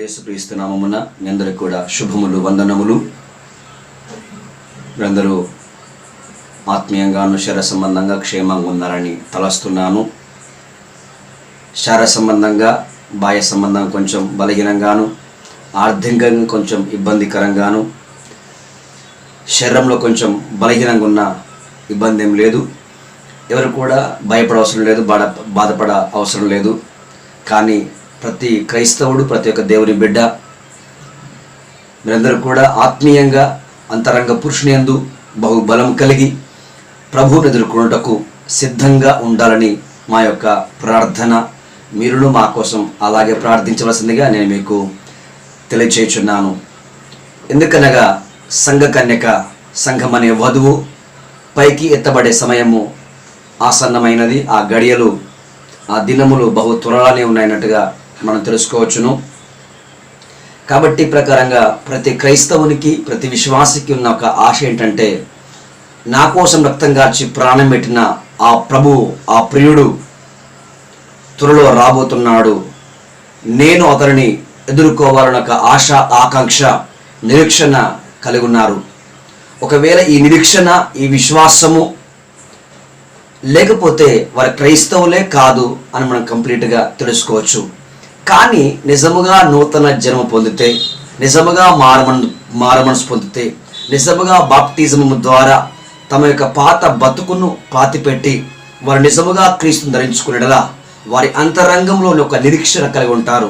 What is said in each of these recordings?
యేసుక్రీస్తు నామమున మీ అందరికీ కూడా శుభములు వందనములు. మీరందరూ ఆత్మీయంగాను శరీర సంబంధంగా క్షేమంగా ఉన్నారని తలస్తున్నాను. శరీర సంబంధంగా బాహ్య సంబంధంగా కొంచెం బలహీనంగాను, ఆర్థికంగా కొంచెం ఇబ్బందికరంగాను, శరీరంలో కొంచెం బలహీనంగా ఉన్న ఇబ్బంది ఏం లేదు. ఎవరు కూడా భయపడవసరం లేదు, బాధపడ అవసరం లేదు. కానీ ప్రతి క్రైస్తవుడు, ప్రతి ఒక్క దేవుని బిడ్డ మీరందరూ కూడా ఆత్మీయంగా అంతరంగ పురుషుని యందు బహుబలం కలిగి ప్రభువుని ఎదుర్కొనుటకు సిద్ధంగా ఉండాలని మా యొక్క ప్రార్థన. మీరును మా కోసం అలాగే ప్రార్థించవలసిందిగా నేను మీకు తెలియచేయుచున్నాను. ఎందుకనగా సంఘ కన్యక, సంఘం అనే వధువు పైకి ఎత్తబడే సమయము ఆసన్నమైనది. ఆ గడియలు, ఆ దినములు బహు త్వరలోనే ఉన్నాయన్నట్టుగా మనం తెలుసుకోవచ్చును. కాబట్టి ప్రకారంగా ప్రతి క్రైస్తవునికి, ప్రతి విశ్వాసికి ఉన్న ఒక ఆశ ఏంటంటే, నా కోసం రక్తం కార్చి ప్రాణం పెట్టిన ఆ ప్రభువు, ఆ ప్రియుడు త్వరలో రాబోతున్నాడు. నేను అతనిని ఎదుర్కోవాలని ఒక ఆశ, ఆకాంక్ష, నిరీక్షణ కలిగి ఉన్నారు. ఒకవేళ ఈ నిరీక్షణ, ఈ విశ్వాసము లేకపోతే వారి క్రైస్తవులే కాదు అని మనం కంప్లీట్గా తెలుసుకోవచ్చు. కానీ నిజముగా నూతన జన్మ పొందితే, నిజముగా మారమనసు పొందితే, నిజముగా బాప్టిజము ద్వారా తమ యొక్క పాత బతుకును పాతిపెట్టి వారు నిజముగా క్రీస్తుని ధరించుకునేలా వారి అంతరంగంలోని ఒక నిరీక్షణ కలిగి ఉంటారు.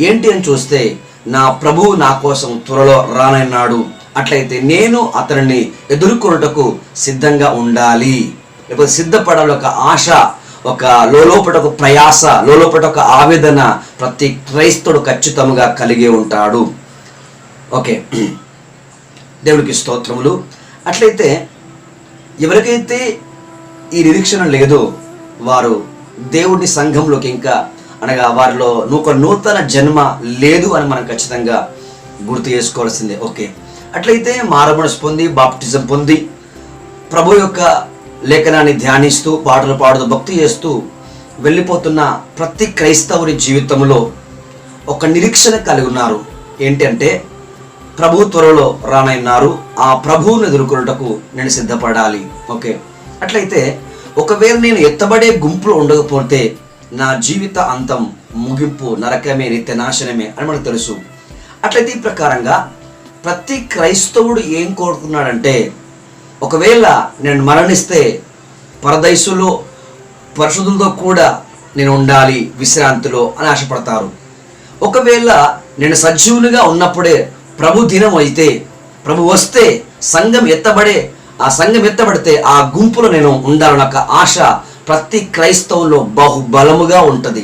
ఏంటి అని చూస్తే, నా ప్రభువు నా కోసం త్వరలో రానన్నాడు. అట్లయితే నేను అతనిని ఎదుర్కొనుటకు సిద్ధంగా ఉండాలి, లేకపోతే సిద్ధపడాలి. ఒక ఆశ, ఒక లోపట ఒక ప్రయాస, లోపట ఒక ఆవేదన ప్రతి క్రైస్తవుడు ఖచ్చితంగా కలిగి ఉంటాడు. ఓకే, దేవుడికి స్తోత్రములు. అట్లయితే ఎవరికైతే ఈ నిరీక్షణ లేదో వారు దేవుడి సంఘంలోకి ఇంకా, అనగా వారిలో నూతన జన్మ లేదు అని మనం ఖచ్చితంగా గుర్తు చేసుకోవాల్సిందే. ఓకే, అట్లయితే మారమనసు పొంది, బాప్టిజం పొంది, ప్రభు యొక్క లేఖనాన్ని ధ్యానిస్తూ, పాటలు పాడుతూ, భక్తి చేస్తూ వెళ్ళిపోతున్న ప్రతి క్రైస్తవుని జీవితంలో ఒక నిరీక్షణ కలిగి ఉన్నారు. ఏంటంటే, ప్రభు త్వరలో రానన్నారు, ఆ ప్రభువును ఎదుర్కొనుటకు నేను సిద్ధపడాలి. ఓకే, అట్లయితే ఒకవేళ నేను ఎత్తబడే గుంపులో ఉండకపోతే నా జీవిత అంతం, ముగింపు నరకమే, నిత్య నాశనమే అని మనకు తెలుసు. అట్లయితే ఈ ప్రకారంగా ప్రతి క్రైస్తవుడు ఏం కోరుతున్నాడంటే, ఒకవేళ నేను మరణిస్తే పరదైసులో పరిశుద్ధులతో కూడా నేను ఉండాలి, విశ్రాంతిలో అని ఆశపడతారు. ఒకవేళ నేను సజీవునిగా ఉన్నప్పుడే ప్రభు దినం అయితే, ప్రభు వస్తే సంఘం ఎత్తబడే, ఆ సంఘం ఎత్తబడితే ఆ గుంపులో నేను ఉండాలన్న ఒక ఆశ ప్రతి క్రైస్తవులో బహుబలముగా ఉంటుంది.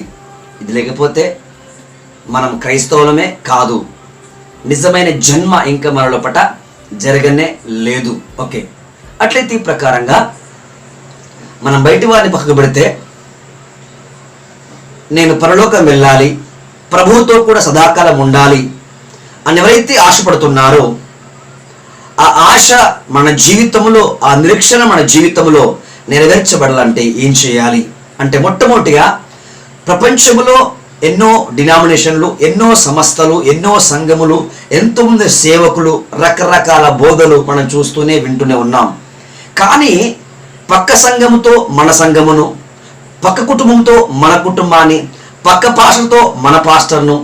ఇది లేకపోతే మనం క్రైస్తవులమే కాదు, నిజమైన జన్మ ఇంకా మన లోపట జరగనే లేదు. ఓకే, అట్లయితే ఈ ప్రకారంగా మనం బయటి వారిని పక్కకు పెడితే, నేను పరలోకం వెళ్ళాలి, ప్రభువుతో కూడా సదాకాలం ఉండాలి అని ఎవరైతే ఆశపడుతున్నారో, ఆ ఆశ మన జీవితంలో, ఆ నిరీక్షణ మన జీవితంలో నెరవేర్చబడాలంటే ఏం చేయాలి అంటే, మొట్టమొదటిగా ప్రపంచంలో ఎన్నో డినామినేషన్లు, ఎన్నో సంస్థలు, ఎన్నో సంఘములు, ఎంతోమంది సేవకులు, రకరకాల బోధలు మనం చూస్తూనే వింటూనే ఉన్నాం. కానీ పక్క సంఘముతో మన సంఘమును, పక్క కుటుంబంతో మన కుటుంబాన్ని, పక్క పాస్టర్తో మన పాస్టర్ను,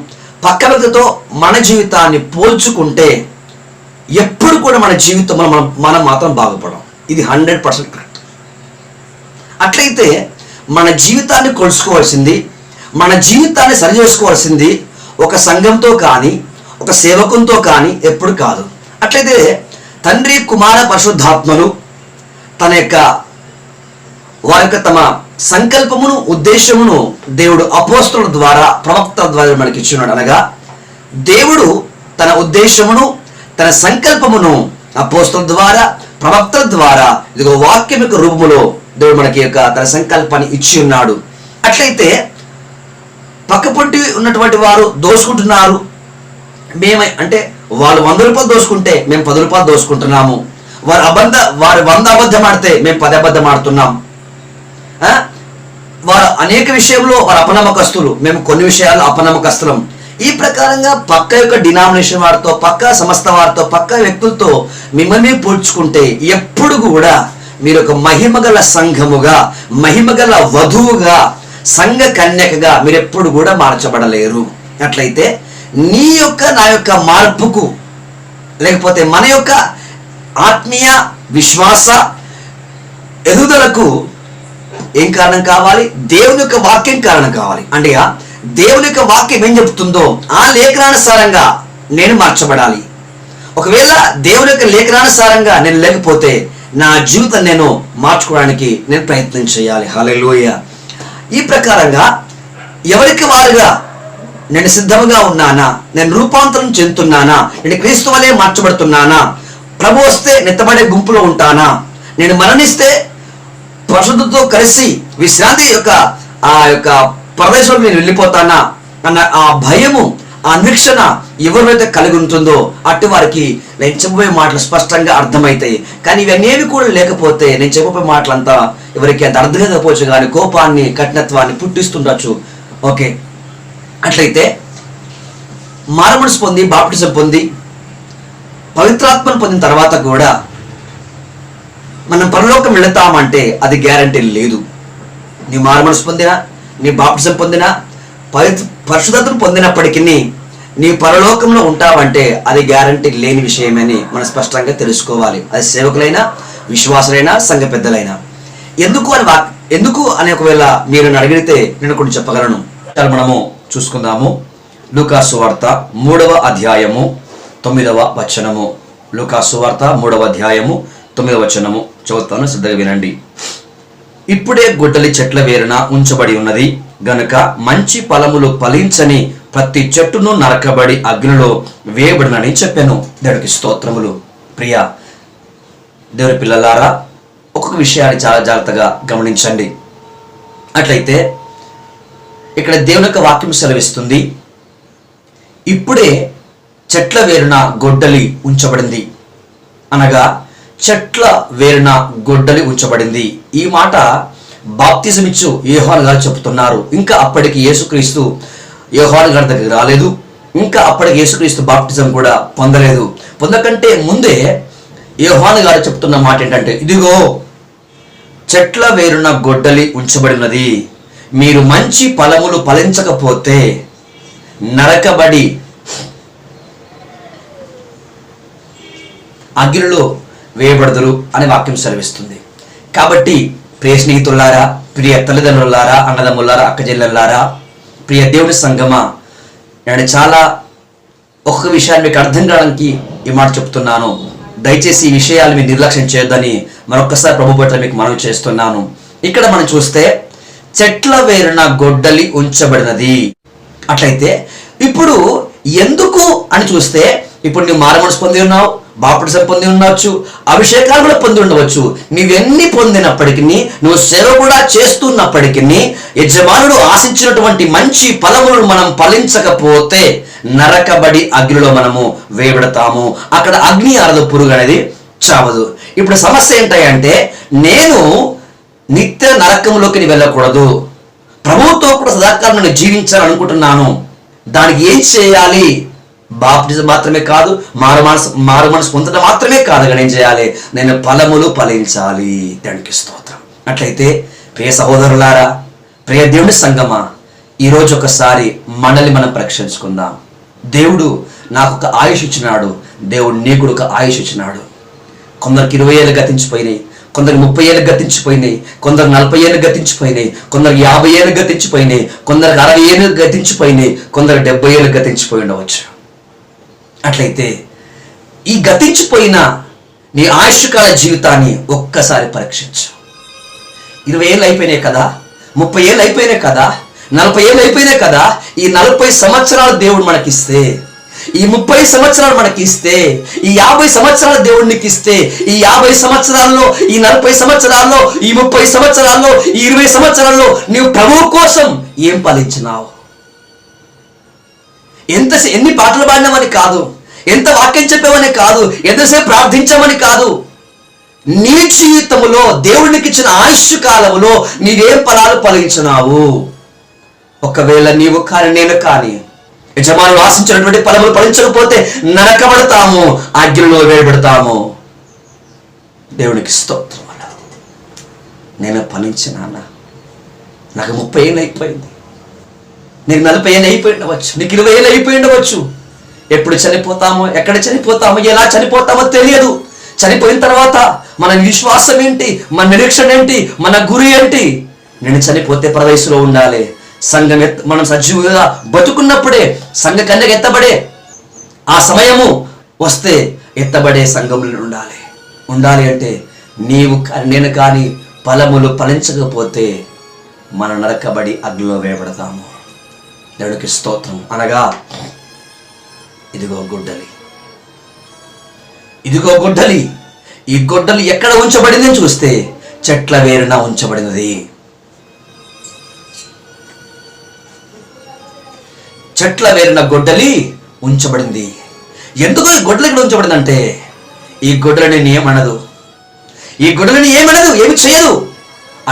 పక్క వ్యక్తితో మన జీవితాన్ని పోల్చుకుంటే ఎప్పుడు కూడా మన జీవితంలో మనం మాత్రం బాగుపడం. ఇది 100% కరెక్ట్. అట్లయితే మన జీవితాన్ని కొలుసుకోవాల్సింది, మన జీవితాన్ని సరి చేసుకోవాల్సింది ఒక సంఘంతో కానీ, ఒక సేవకునితో కానీ ఎప్పుడు కాదు. అట్లయితే తండ్రి, కుమార, పరిశుద్ధాత్మలు వారి యొక్క తమ సంకల్పమును, ఉద్దేశమును దేవుడు అపోస్తలుల ద్వారా, ప్రవక్తల ద్వారా మనకి ఇచ్చున్నాడు. అనగా దేవుడు తన ఉద్దేశమును, తన సంకల్పమును అపోస్తలుల ద్వారా, ప్రవక్తల ద్వారా, ఇదిగో వాక్యం యొక్క రూపములో దేవుడు మనకి యొక్క తన సంకల్పాన్ని ఇచ్చి ఉన్నాడు. అట్లయితే పక్కపొంటి ఉన్నటువంటి వారు దోసుకుంటున్నారు, అంటే వాళ్ళు 100 రూపాయలు దోసుకుంటే మేము 10 రూపాయలు దోసుకుంటున్నాము, వారు 100 అబద్ధం ఆడితే మేము 10 అబద్ధం ఆడుతున్నాం, వారు అనేక విషయంలో వారు అపనమ్మకస్తులు, మేము కొన్ని విషయాలు అపనమ్మకస్తులం. ఈ ప్రకారంగా పక్క యొక్క డినామినేషన్ వారితో, పక్క సంస్థ వారితో, పక్క వ్యక్తులతో మిమ్మల్ని పోల్చుకుంటే ఎప్పుడు కూడా మీరు ఒక మహిమగల సంఘముగా, మహిమగల వధువుగా, సంఘ కన్యకగా మీరు ఎప్పుడు కూడా మార్చబడలేరు. అట్లయితే నీ యొక్క నా యొక్క మార్పుకు, లేకపోతే మన యొక్క ఆత్మీయ విశ్వాస ఎదుగుదలకు ఏం కారణం కావాలి? దేవుని యొక్క వాక్యం కారణం కావాలి. అంటే దేవుని యొక్క వాక్యం ఏం చెప్తుందో ఆ లేఖనానుసారంగా నేను మార్చబడాలి. ఒకవేళ దేవుని యొక్క లేఖనానుసారంగా నేను లేకపోతే నా జీవితం నేను మార్చుకోవడానికి నేను ప్రయత్నం చేయాలి. హల్లెలూయా. ఈ ప్రకారంగా ఎవరికి వారుగా నేను సిద్ధంగా ఉన్నానా? నేను రూపాంతరం చెందుతున్నానా? నేను క్రీస్తు వలె మార్చబడుతున్నానా? ప్రభు వస్తే నెత్తబడే గుంపులో ఉంటానా? నేను మరణిస్తే పరిశుద్ధతో కలిసి విశ్రాంతి యొక్క ఆ యొక్క ప్రదేశంలో నేను వెళ్ళిపోతానా అన్న ఆ భయము, ఆ నిరీక్షణ ఎవరైతే కలిగి ఉంటుందో అటు వారికి నేను చెప్పబోయే మాటలు స్పష్టంగా అర్థమవుతాయి. కానీ ఇవన్నీ కూడా లేకపోతే నేను చెప్పబోయే మాటలంతా ఎవరికి అంత అర్థం కాకపోవచ్చు, కానీ కోపాన్ని, కఠినత్వాన్ని పుట్టిస్తుండొచ్చు. ఓకే, అట్లయితే మారుమనసు పొంది, బాప్టిజం పొంది, పవిత్రాత్మను పొందిన తర్వాత కూడా మనం పరలోకం వెళతామంటే అది గ్యారంటీ లేదు. నీ మారుమనసు పొందినా, నీ బాప్టిజం పొందినా, పరిశుద్ధతను పొందినప్పటికీ నీ పరలోకంలో ఉంటావంటే అది గ్యారంటీ లేని విషయమని మనం స్పష్టంగా తెలుసుకోవాలి. అది సేవకులైనా, విశ్వాసులైనా, సంఘ పెద్దలైనా. ఎందుకు అని ఒకవేళ మీరు అడిగితే నేను కొన్ని చెప్పగలను. మనము చూసుకుందాము. లూకా సువార్త 3వ అధ్యాయము 9వ వచనము. లూకా సువార్త 3వ అధ్యాయము 9వ వచనము చదువుతాను, శ్రద్ధగా వినండి. ఇప్పుడే గొడ్డలి చెట్ల వేరున ఉంచబడి ఉన్నది గనుక మంచి ఫలములు ఫలించని ప్రతి చెట్టును నరకబడి అగ్నిలో వేయబడినని చెప్పాను. దేవుడికి స్తోత్రములు. ప్రియ దేవుని పిల్లలారా, ఒక్కొక్క విషయాన్ని చాలా జాగ్రత్తగా గమనించండి. అట్లయితే ఇక్కడ దేవుని యొక్క వాక్యం సెలవిస్తుంది, ఇప్పుడే చెట్ల వేరున గొడ్డలి ఉంచబడింది అనగా చెట్ల వేరున గొడ్డలి ఉంచబడింది. ఈ మాట బాప్తిజం ఇచ్చు యోహాను గారు చెప్తున్నారు. ఇంకా అప్పటికి యేసుక్రీస్తు యోహాను గారి దగ్గరికి రాలేదు. ఇంకా అప్పటికి యేసుక్రీస్తు బాప్తిజం కూడా పొందలేదు. పొందకంటే ముందే యోహాను గారు చెప్తున్న మాట ఏంటంటే, ఇదిగో చెట్ల వేరున గొడ్డలి ఉంచబడినది, మీరు మంచి ఫలములు ఫలించకపోతే నరకబడి అగ్నిలో వేయబడదురు అని వాక్యం సెలవిస్తుంది. కాబట్టి ప్రియ స్నేహితులారా, ప్రియ తల్లిదండ్రులారా, అన్నదమ్ములారా, అక్కచెల్లెల్లారా, ప్రియ దేవుని సంగమా, నేను చాలా ఒక్క విషయాన్ని మీకు అర్థం కావడానికి ఈ మాట చెప్తున్నాను. దయచేసి ఈ విషయాలు మీరు నిర్లక్ష్యం చేయొద్దని మరొకసారి ప్రభు పట్ల మీకు మనవి చేస్తున్నాను. ఇక్కడ మనం చూస్తే చెట్ల వేరున గొడ్డలి ఉంచబడినది. అట్లయితే ఇప్పుడు ఎందుకు అని చూస్తే, ఇప్పుడు నువ్వు మారుమనసు పొంది ఉన్నావు, బాప్టిజం పొంది ఉండవచ్చు, అభిషేకాలు కూడా పొంది ఉండవచ్చు. నీవెన్ని పొందినప్పటికీ, నువ్వు సేవ కూడా చేస్తున్నప్పటికీ, యజమానుడు ఆశించినటువంటి మంచి ఫలములను మనం ఫలించకపోతే నరకబడి అగ్నిలో మనము వేయబడతాము. అక్కడ అగ్ని ఆరదు, పురుగు అనేది చావదు. ఇప్పుడు సమస్య ఏంటంటే, నేను నిత్య నరకంలోకి వెళ్ళకూడదు, ప్రభువుతో కూడా సదాకాలం నేను జీవించాలనుకుంటున్నాను. దానికి ఏం చేయాలి? బాప్టిజం మాత్రమే కాదు, మారు మనసు పొందడం మాత్రమే కాదు, కానీ ఏం చేయాలి? నేను ఫలములు ఫలించాలి. దేవునికి స్తోత్రం. అట్లయితే ప్రియ సహోదరులారా, ప్రియ దేవుని సంగమా, ఈరోజు ఒకసారి మనల్ని మనం పరీక్షించుకుందాం. దేవుడు నాకు ఒక ఆయుష్ ఇచ్చినాడు, దేవుడు నీకు ఒక ఆయుష్ ఇచ్చినాడు. కొందరికి 20 ఏళ్ళు గతించిపోయినాయి, కొందరికి 30 ఏళ్ళు గతించిపోయినాయి, కొందరు 40 ఏళ్ళు గతించిపోయినాయి, కొందరికి 50 ఏళ్ళు గతించిపోయినాయి, కొందరికి 60 ఏళ్ళు గతించిపోయినాయి, కొందరు 70 ఏళ్ళు గతించిపోయి ఉండవచ్చు. అట్లయితే ఈ గతించిపోయిన నీ ఆయుష్కాల జీవితాన్ని ఒక్కసారి పరీక్షించు. 20 ఏళ్ళు అయిపోయినాయి కదా, 30 ఏళ్ళు అయిపోయినాయి కదా, 40 ఏళ్ళు అయిపోయినాయి కదా. ఈ 40 సంవత్సరాలు దేవుడు మనకిస్తే, ఈ 30 సంవత్సరాలు మనకి ఇస్తే, ఈ 50 సంవత్సరాలు దేవుడికి ఇస్తే, ఈ 50 సంవత్సరాల్లో, ఈ 40 సంవత్సరాల్లో, ఈ 30 సంవత్సరాల్లో, ఈ 20 సంవత్సరాల్లో నీవు ప్రభువు కోసం ఏం ఫలించినావు? ఎన్ని పాటలు పాడినామని కాదు, ఎంత వాక్యం చెప్పామని కాదు, ఎంతసేపు ప్రార్థించామని కాదు. నీ జీవితంలో దేవుడికి ఇచ్చిన ఆయుష్ కాలంలో నీవేం ఫలాలు ఫలించినావు? ఒకవేళ నీవు కానీ నేను కానీ యజమానులు ఆశించినటువంటి ఫలములు ఫలించకపోతే నరకబడతాము, అగ్నిలో వేయబడతాము. దేవునికి స్తోత్రం. నేను ఫలించిన అన్న, నాకు 30 ఏళ్ళు అయిపోయింది, నీకు 40 ఏళ్ళు అయిపోయి ఉండవచ్చు, నీకు 20 ఏళ్ళు అయిపోయి ఉండవచ్చు. ఎప్పుడు చనిపోతామో, ఎక్కడ చనిపోతామో, ఎలా చనిపోతామో తెలియదు. చనిపోయిన తర్వాత మన విశ్వాసం ఏంటి, మన నిరీక్షణ ఏంటి, మన గురి ఏంటి? నేను చనిపోతే పరదేశంలో ఉండాలి. సంఘం మనం సజీవుగా బతుకున్నప్పుడే సంఘ కన్యక ఎత్తబడే ఆ సమయము వస్తే ఎత్తబడే సంఘంలో ఉండాలి అంటే నీవు నేను కానీ ఫలములు ఫలించకపోతే మనం నరకబడి అగ్నిలో వేయబడతాము. దేవునికి స్తోత్రం. అనగా ఇదిగో గొడ్డలి, ఈ గొడ్డలి ఎక్కడ ఉంచబడింది అని చూస్తే చెట్ల వేరున ఉంచబడినది. చెట్ల వేరున గొడ్డలి ఉంచబడింది. ఎందుకు ఈ గొడ్డలి ఇక్కడ ఉంచబడిందంటే ఈ గొడ్డలిని ఏమనదు, ఏమి చేయదు.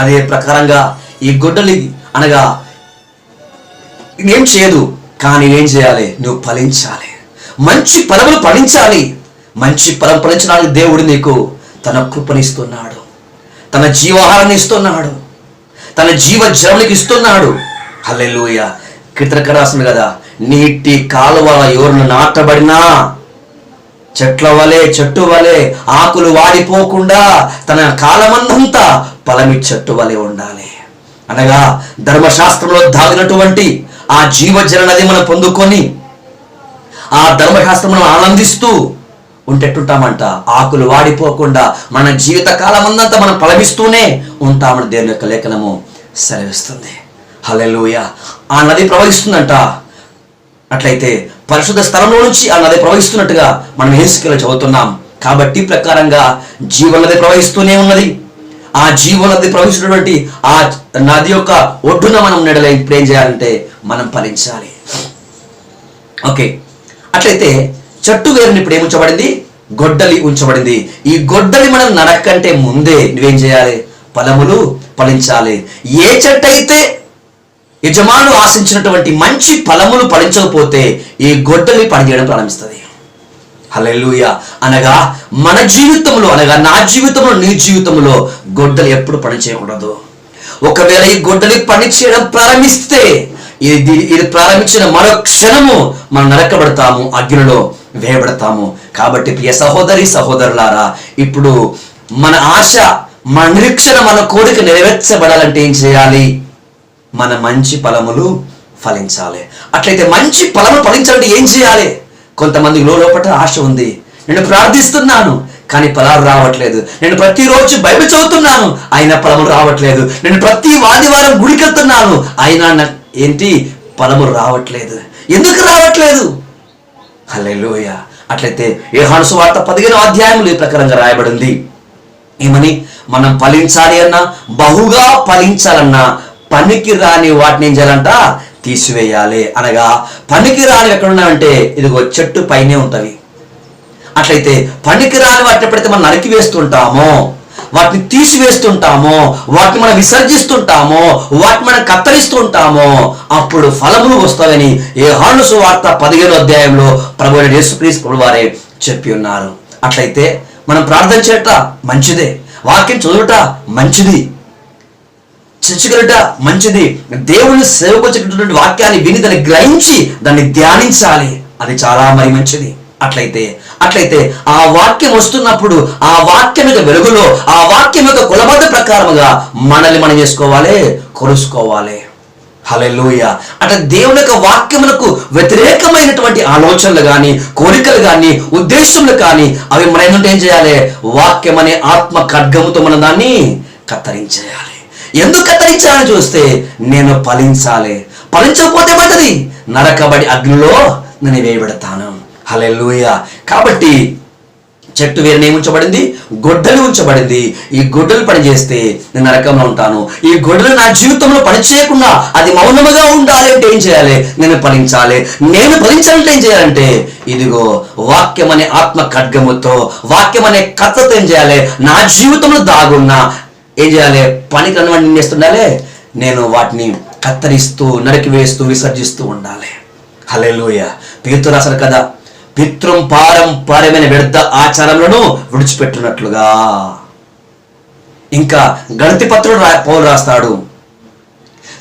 అదే ప్రకారంగా ఈ గొడ్డలి అనగా ఏం చేయదు, కానీ ఏం చేయాలి? నువ్వు ఫలించాలి, మంచి ఫలములు ఫలించాలి. మంచి ఫలం ఫలించడానికి దేవుడు నీకు తన కృపనిస్తున్నాడు, తన జీవాహారాన్ని ఇస్తున్నాడు, తన జీవ జలమునికి ఇస్తున్నాడు. హల్లెలూయా. కీర్తనకారుడు రాస్తుంది కదా, నీటి కాలువ ఎవరిని నాటబడినా చెట్ల వలె, చెట్టు వలె ఆకులు వాడిపోకుండా తన కాలమంతా ఫలమి చెట్టు వలె ఉండాలి. అనగా ధర్మశాస్త్రంలో దాగినటువంటి ఆ జీవజల నది మనం పొందుకొని ఆ ధర్మశాస్త్రం ఆనందిస్తూ ఉంటేట్టుంటామంట. ఆకులు వాడిపోకుండా మన జీవిత కాలమంతా మనం ఫలమిస్తూనే ఉంటామని దేవుని యొక్క లేఖనము సెలవిస్తుంది. హల్లెలూయా. ఆ నది ప్రవహిస్తుందంట. అట్లయితే పరిశుద్ధ స్థలంలో నుంచి ఆ నది ప్రవహిస్తున్నట్టుగా మనం హెస్కేలు చదువుతున్నాం. కాబట్టి ప్రకారంగా జీవనది ప్రవహిస్తూనే ఉన్నది. ఆ జీవనది ప్రవహిస్తున్నటువంటి ఆ నది యొక్క ఒడ్డున మనం నెడలే. ఇప్పుడు ఏం చేయాలంటే మనం ఫలించాలి. ఓకే, అట్లయితే చెట్టు వేరుని ఇప్పుడు ఏమి ఉంచబడింది? గొడ్డలి ఉంచబడింది. ఈ గొడ్డలి మనం నరకంటే ముందే నువ్వేం చేయాలి? ఫలములు ఫలించాలి. ఏ చెట్టు అయితే యజమానులు ఆశించినటువంటి మంచి ఫలములు ఫలించకపోతే ఈ గొడ్డలి పనిచేయడం ప్రారంభిస్తుంది. హల్లెలూయా. అనగా మన జీవితంలో, అనగా నా జీవితంలో, నీ జీవితంలో గొడ్డలి ఎప్పుడు పని చేయకూడదు. ఒకవేళ ఈ గొడ్డలి పని చేయడం ప్రారంభిస్తే ఇది ప్రారంభించిన మరో క్షణము మనం నరకబడతాము, అగ్నిలో వేయబడతాము. కాబట్టి ప్రియ సహోదరి సహోదరులారా, ఇప్పుడు మన ఆశ, మన నిరీక్షణ, మన కోరిక నెరవేర్చబడాలంటే ఏం చేయాలి? మన మంచి ఫలములు ఫలించాలి. అట్లయితే మంచి ఫలములు ఫలించాలంటే ఏం చేయాలి? కొంతమందికి లోపల ఆశ ఉంది, నేను ప్రార్థిస్తున్నాను కానీ ఫలాలు రావట్లేదు, నేను ప్రతిరోజు బైబిల్ చదువుతున్నాను అయినా ఫలములు రావట్లేదు, నేను ప్రతి ఆదివారం గుడికి వెళ్తున్నాను అయినా ఏంటి ఫలములు రావట్లేదు. ఎందుకు రావట్లేదు? హల్లెలూయా. అట్లయితే యోహాను సువార్త 15వ అధ్యాయంలో ఈ ప్రకారంగా రాయబడింది. ఏమని? మనం ఫలించాలి అన్నా, బహుగా ఫలించాలన్నా పనికి రాని వాటిని ఏం చేయాలంట? తీసివేయాలి. అనగా పనికి రాని ఎక్కడ ఉన్నాయంటే ఇదిగో చెట్టు పైనే ఉంటవి. అట్లయితే పనికి రాని వాటిని ఎప్పుడైతే మనం నరికి వేస్తుంటామో, వాటిని తీసివేస్తుంటామో, వాటిని మనం విసర్జిస్తుంటామో, వాటిని మనం కత్తరిస్తుంటామో అప్పుడు ఫలములు వస్తాయని యోహాను సువార్త 15వ అధ్యాయంలో ప్రభువైన యేసుక్రీస్తు ప్రభువు వారే చెప్పి ఉన్నారు. అట్లయితే మనం ప్రార్థన చేయట మంచిదే, వాక్యం చదువుట మంచిది, చర్చగలట మంచిది, దేవుని సేవకొచ్చేటటువంటి వాక్యాన్ని విని దాన్ని గ్రహించి దాన్ని ధ్యానించాలి, అది చాలా మరి మంచిది. అట్లయితే ఆ వాక్యం వస్తున్నప్పుడు ఆ వాక్యం యొక్క వెలుగులో, ఆ వాక్యం యొక్క కులబద్ధ ప్రకారముగా మనల్ని మనం చేసుకోవాలి, కొలుసుకోవాలి. హల్లెలూయా. అంటే దేవుని యొక్క వాక్యములకు వ్యతిరేకమైనటువంటి ఆలోచనలు కానీ, కోరికలు కానీ, ఉద్దేశములు కానీ అవి మన ఏంటంటే ఏం చేయాలి? వాక్యం అనే ఆత్మ ఖడ్గముతో మనం దాన్ని కత్తరించేయాలి. ఎందుకు కత్తరించాలని చూస్తే నేను ఫలించాలి, ఫలించకపోతే పడ్డది నరకబడి అగ్నిలో నేను వేయబడతాను. హల్లెలూయా. కాబట్టి చెట్టు వేరునే ఉంచబడింది, గొడ్డలి ఉంచబడింది. ఈ గొడ్డలు పని చేస్తే నేను నరకంలో ఉంటాను. ఈ గొడ్డలు నా జీవితంలో పని చేయకుండా అది మౌనముగా ఉండాలి అంటే ఏం చేయాలి? నేను ఫలించాలి. నేను ఫలించాలంటే ఏం చేయాలంటే ఇదిగో వాక్యం అనే ఆత్మ ఖడ్గముతో, వాక్యం అనే కథతో ఏం చేయాలి? నా జీవితంలో దాగున్నా ఏం చేయాలి? పనికి అన్నవాడిని ఏం చేస్తుండాలి? నేను వాటిని కత్తరిస్తూ, నరికి వేస్తూ, విసర్జిస్తూ ఉండాలి. హల్లెలూయా. పేతురు రాశారు కదా, పారంపర్యమైన వ్యర్థ ఆచారములను విడిచిపెట్టినట్లుగా. ఇంకా గళతి పత్రుడు పౌలు రాస్తాడు,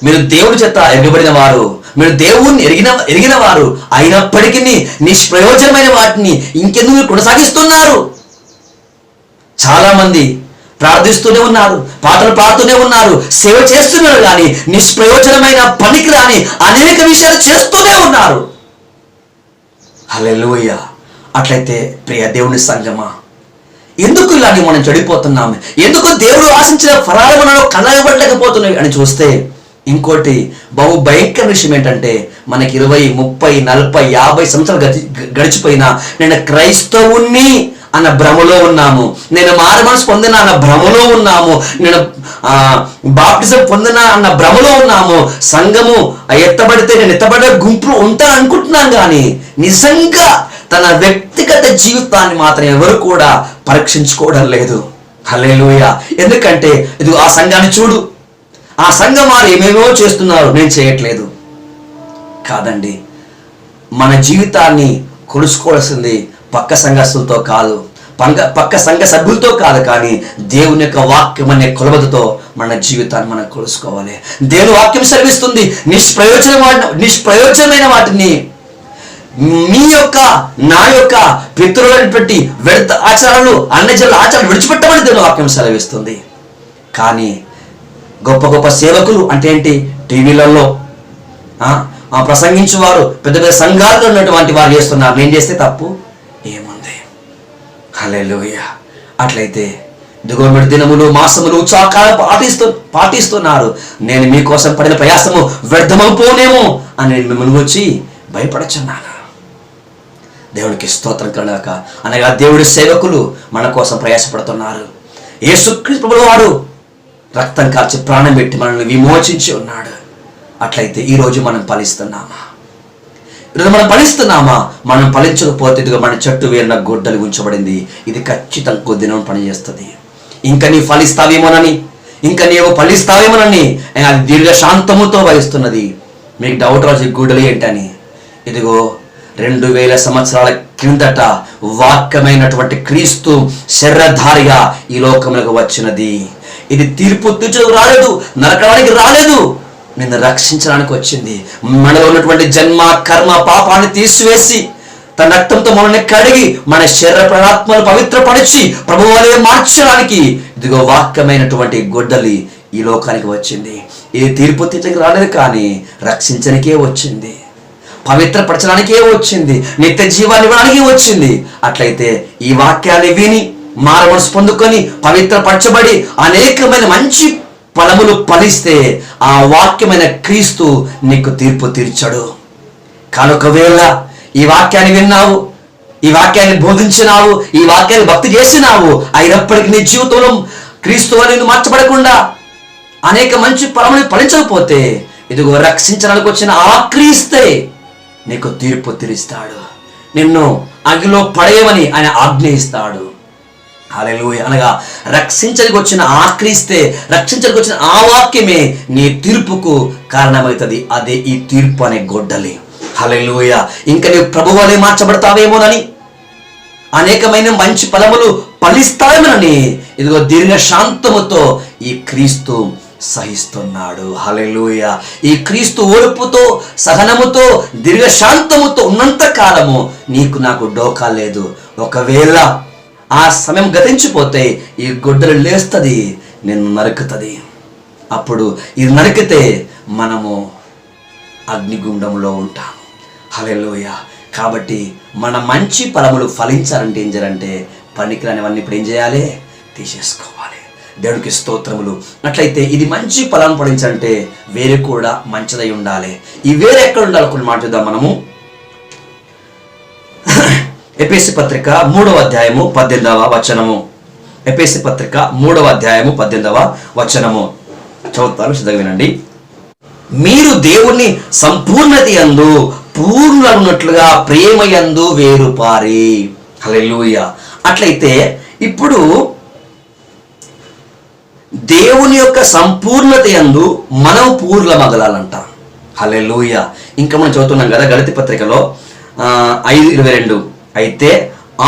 మీరు దేవుని చేత ఎరగబడిన వారు, మీరు దేవుణ్ణి ఎరిగిన వారు అయినప్పటికీ నిష్ప్రయోజనమైన వాటిని ఇంకెందుకు కొనసాగిస్తున్నారు? చాలా మంది ప్రార్థిస్తూనే ఉన్నారు, పాటలు పాడుతూనే ఉన్నారు, సేవ చేస్తున్నారు, కానీ నిష్ప్రయోజనమైన పనికి రాని అనేక విషయాలు చేస్తూనే ఉన్నారు. హల్లెలూయా. అట్లయితే ప్రియ దేవుని సంగమా, ఎందుకు ఇలాగే మనం చెడిపోతున్నాము? ఎందుకు దేవుడు ఆశించిన ఫలాలు మనలో కలగబడలేకపోతున్నాయి అని చూస్తే ఇంకోటి బహు భయంకర విషయం ఏంటంటే, మనకి 20, 30, 40, 50 సంవత్సరాలు గడిచిపోయినా నేను క్రైస్తవుణ్ణి అన్న భ్రమలో ఉన్నాము, నేను మారు మనసు పొందిన అన్న భ్రమలో ఉన్నాము, నేను బాప్టిజం పొందిన అన్న భ్రమలో ఉన్నాము, సంఘము ఎత్తబడితే నేను ఎత్తబడే గుంపులు ఉంటాను అనుకుంటున్నాను, కానీ నిజంగా తన వ్యక్తిగత జీవితాన్ని మాత్రం ఎవరు కూడా పరీక్షించుకోవడం లేదు. హల్లెలూయా. ఎందుకంటే ఇది ఆ సంఘాన్ని చూడు, ఆ సంఘం వారు ఏమేమో చేస్తున్నారు, నేను చేయట్లేదు. కాదండి, మన జీవితాన్ని కొలుసుకోవాల్సింది పక్క సంఘస్థులతో కాదు, పక్క సంఘ సభ్యులతో కాదు, కానీ దేవుని యొక్క వాక్యం అనే కొలబతతో మన జీవితాన్ని మనం కొలుసుకోవాలి. దేవుని వాక్యం సెలవిస్తుంది, నిష్ప్రయోజనమైన వాటిని మీ యొక్క నా యొక్క పితరులను పెట్టి వ్యర్థ ఆచారాలు అన్యజనుల ఆచారాలు విడిచిపెట్టమని దేవుని వాక్యం సెలవిస్తుంది. కానీ గొప్ప గొప్ప సేవకులు అంటే ఏంటి, టీవీలలో ప్రసంగించేవారు, పెద్ద పెద్ద సంఘాల్లో ఉన్నటువంటి వారు చేస్తున్నారు, నేను చేస్తే తప్పు ఏముంది? హల్లెలూయా. అట్లయితే ఇదిగో మీరు దినములు మాసములు ఉత్సాహకాలం పాటిస్తున్నారు, నేను మీకోసం పడిన ప్రయాసము వ్యర్థమైపోనేమో అని నేను మిమ్మల్ని వచ్చి భయపడచున్నాను. దేవునికి స్తోత్రం కలగాక. అనగా దేవుడి సేవకులు మన కోసం ప్రయాసపడుతున్నారు. యేసుక్రీస్తు ప్రభువు వారు రక్తం కాల్చి ప్రాణం పెట్టి మనల్ని విమోచించి ఉన్నాడు. అట్లయితే ఈరోజు మనం ఫలిస్తున్నామా? ఈరోజు మనం ఫలిస్తున్నామా? మనం ఫలించకపోతే ఇదిగో మన చెట్టు వేరిన గొడ్డలి ఉంచబడింది, ఇది ఖచ్చితంగా కొద్దినం పనిచేస్తుంది. ఇంకా నీ ఫలిస్తావేమోనని, ఇంకా నీవు ఫలిస్తావేమోనని అది దీర్ఘశాంతముతో వహిస్తున్నది. మీకు డౌట్ రాజు గొడ్డలి ఏంటని, ఇదిగో 2000 సంవత్సరాల క్రిందట వాక్యమైనటువంటి క్రీస్తు శరీరధారిగా ఈ లోకములకు వచ్చినది. ఇది తీర్పు తీర్చడానికి రాలేదు, నరకడానికి రాలేదు, నిన్ను రక్షించడానికి వచ్చింది. మనలో ఉన్నటువంటి జన్మ కర్మ పాపాన్ని తీసివేసి తన రక్తంతో మనల్ని కడిగి మన శరీర ప్రాణాత్మను పవిత్రపరిచి ప్రభువులే మార్చడానికి ఇదిగో వాక్యమైనటువంటి గొడ్డలి ఈ లోకానికి వచ్చింది. ఇది తీర్పు తీర్చడానికి రాలేదు, కానీ రక్షించడానికే వచ్చింది, పవిత్రపరచడానికే వచ్చింది, నిత్య జీవాన్ని ఇవ్వడానికి వచ్చింది. అట్లయితే ఈ వాక్యాన్ని విని మారు మనసు పొందుకొని పవిత్రపరచబడి అనేకమైన మంచి ఫలములు ఫలిస్తే ఆ వాక్యమైన క్రీస్తు నీకు తీర్పు తీర్చడు. కనుకవేళ ఈ వాక్యాన్ని విన్నావు, ఈ వాక్యాన్ని బోధించినావు, ఈ వాక్యాన్ని భక్తి చేసినావు, అయినప్పటికీ నీ జీవితంలో క్రీస్తు అని మార్చబడకుండా అనేక మంచి ఫలములు ఫలించకపోతే ఇదిగో రక్షించడానికి వచ్చిన ఆ క్రీస్తే నీకు తీర్పు తీరుస్తాడు, నిన్ను అగ్నిలో పడేయమని ఆయన ఆజ్ఞయిస్తాడు. హల్లెలూయా. అనగా రక్షించడానికి వచ్చిన ఆ క్రీస్తే, రక్షించడానికి వచ్చిన ఆ వాక్యమే నీ తీర్పుకు కారణమవుతుంది. అదే ఈ తీర్పు అనే గొడ్డలి. హల్లెలూయా. ఇంకా నీవు ప్రభువునే మార్చబడతావేమోనని, అనేకమైన మంచి ఫలములు ఫలిస్తావేమోనని ఇదిగో దీర్ఘశాంతముతో ఈ క్రీస్తు సహిస్తున్నాడు. హల్లెలూయా. ఈ క్రీస్తు ఓర్పుతో, సహనముతో, దీర్ఘశాంతముతో ఉన్నంత కాలము నీకు నాకు డోకా లేదు. ఒకవేళ ఆ సమయం గతించిపోతే ఈ గొడ్డలు లేస్తుంది, నిన్ను నరుకుతుంది. అప్పుడు ఇది నరికితే మనము అగ్నిగుండంలో ఉంటాము. హల్లెలూయా. కాబట్టి మన మంచి ఫలములు ఫలించాలంటే ఏం చేయాలంటే పనికిరానివన్నీ ఇప్పుడు ఏం చేయాలి? తీసేసుకోవాలి. దేవుడికి స్తోత్రములు. అట్లయితే ఇది మంచి ఫలం ఫలించాలంటే వేరే కూడా మంచిదై ఉండాలి. ఈ వేరే ఎక్కడ ఉండాలి కొన్ని మాట చూద్దాం మనము. ఎఫెసీ పత్రిక 3వ అధ్యాయము 18వ వచనము. ఎఫెసీ పత్రిక 3వ అధ్యాయము 18వ వచనము చదువుతాను, సిద్ధంగా వినండి. మీరు దేవుణ్ణి సంపూర్ణత యందు పూర్ణులన్నట్లుగా ప్రేమ యందు వేరుపారి. హల్లెలూయా. అట్లయితే ఇప్పుడు దేవుని యొక్క సంపూర్ణత యందు మనం పూర్ణమగలాలంట. హల్లెలూయా. ఇంకా మనం చదువుతున్నాం కదా గళతి పత్రికలో 5:22, అయితే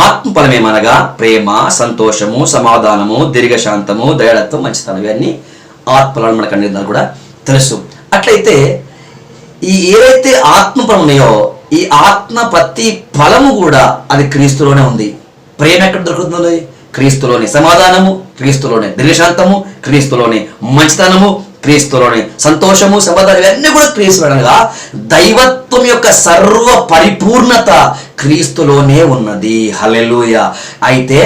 ఆత్మ ఫలమేమనగా ప్రేమ, సంతోషము, సమాధానము, దీర్ఘశాంతము, దయాళత్వం, మంచితనం, ఇవన్నీ ఆత్మలను మనకు అన్ని కూడా తెలుసు. అట్లయితే ఈ ఏవైతే ఆత్మ ఫలం ఉన్నాయో ఈ ఆత్మ ప్రతి ఫలము కూడా అది క్రీస్తులోనే ఉంది. ప్రేమ ఎక్కడ దొరుకుతుంది? క్రీస్తులోని. సమాధానము క్రీస్తులోనే. దీర్ఘశాంతము క్రీస్తులోనే. మంచితనము క్రీస్తులోనే. సంతోషము, సమాధానం ఇవన్నీ కూడా క్రీస్తులోనగా దైవత్వం యొక్క సర్వ పరిపూర్ణత క్రీస్తులోనే ఉన్నది. హల్లెలూయా. అయితే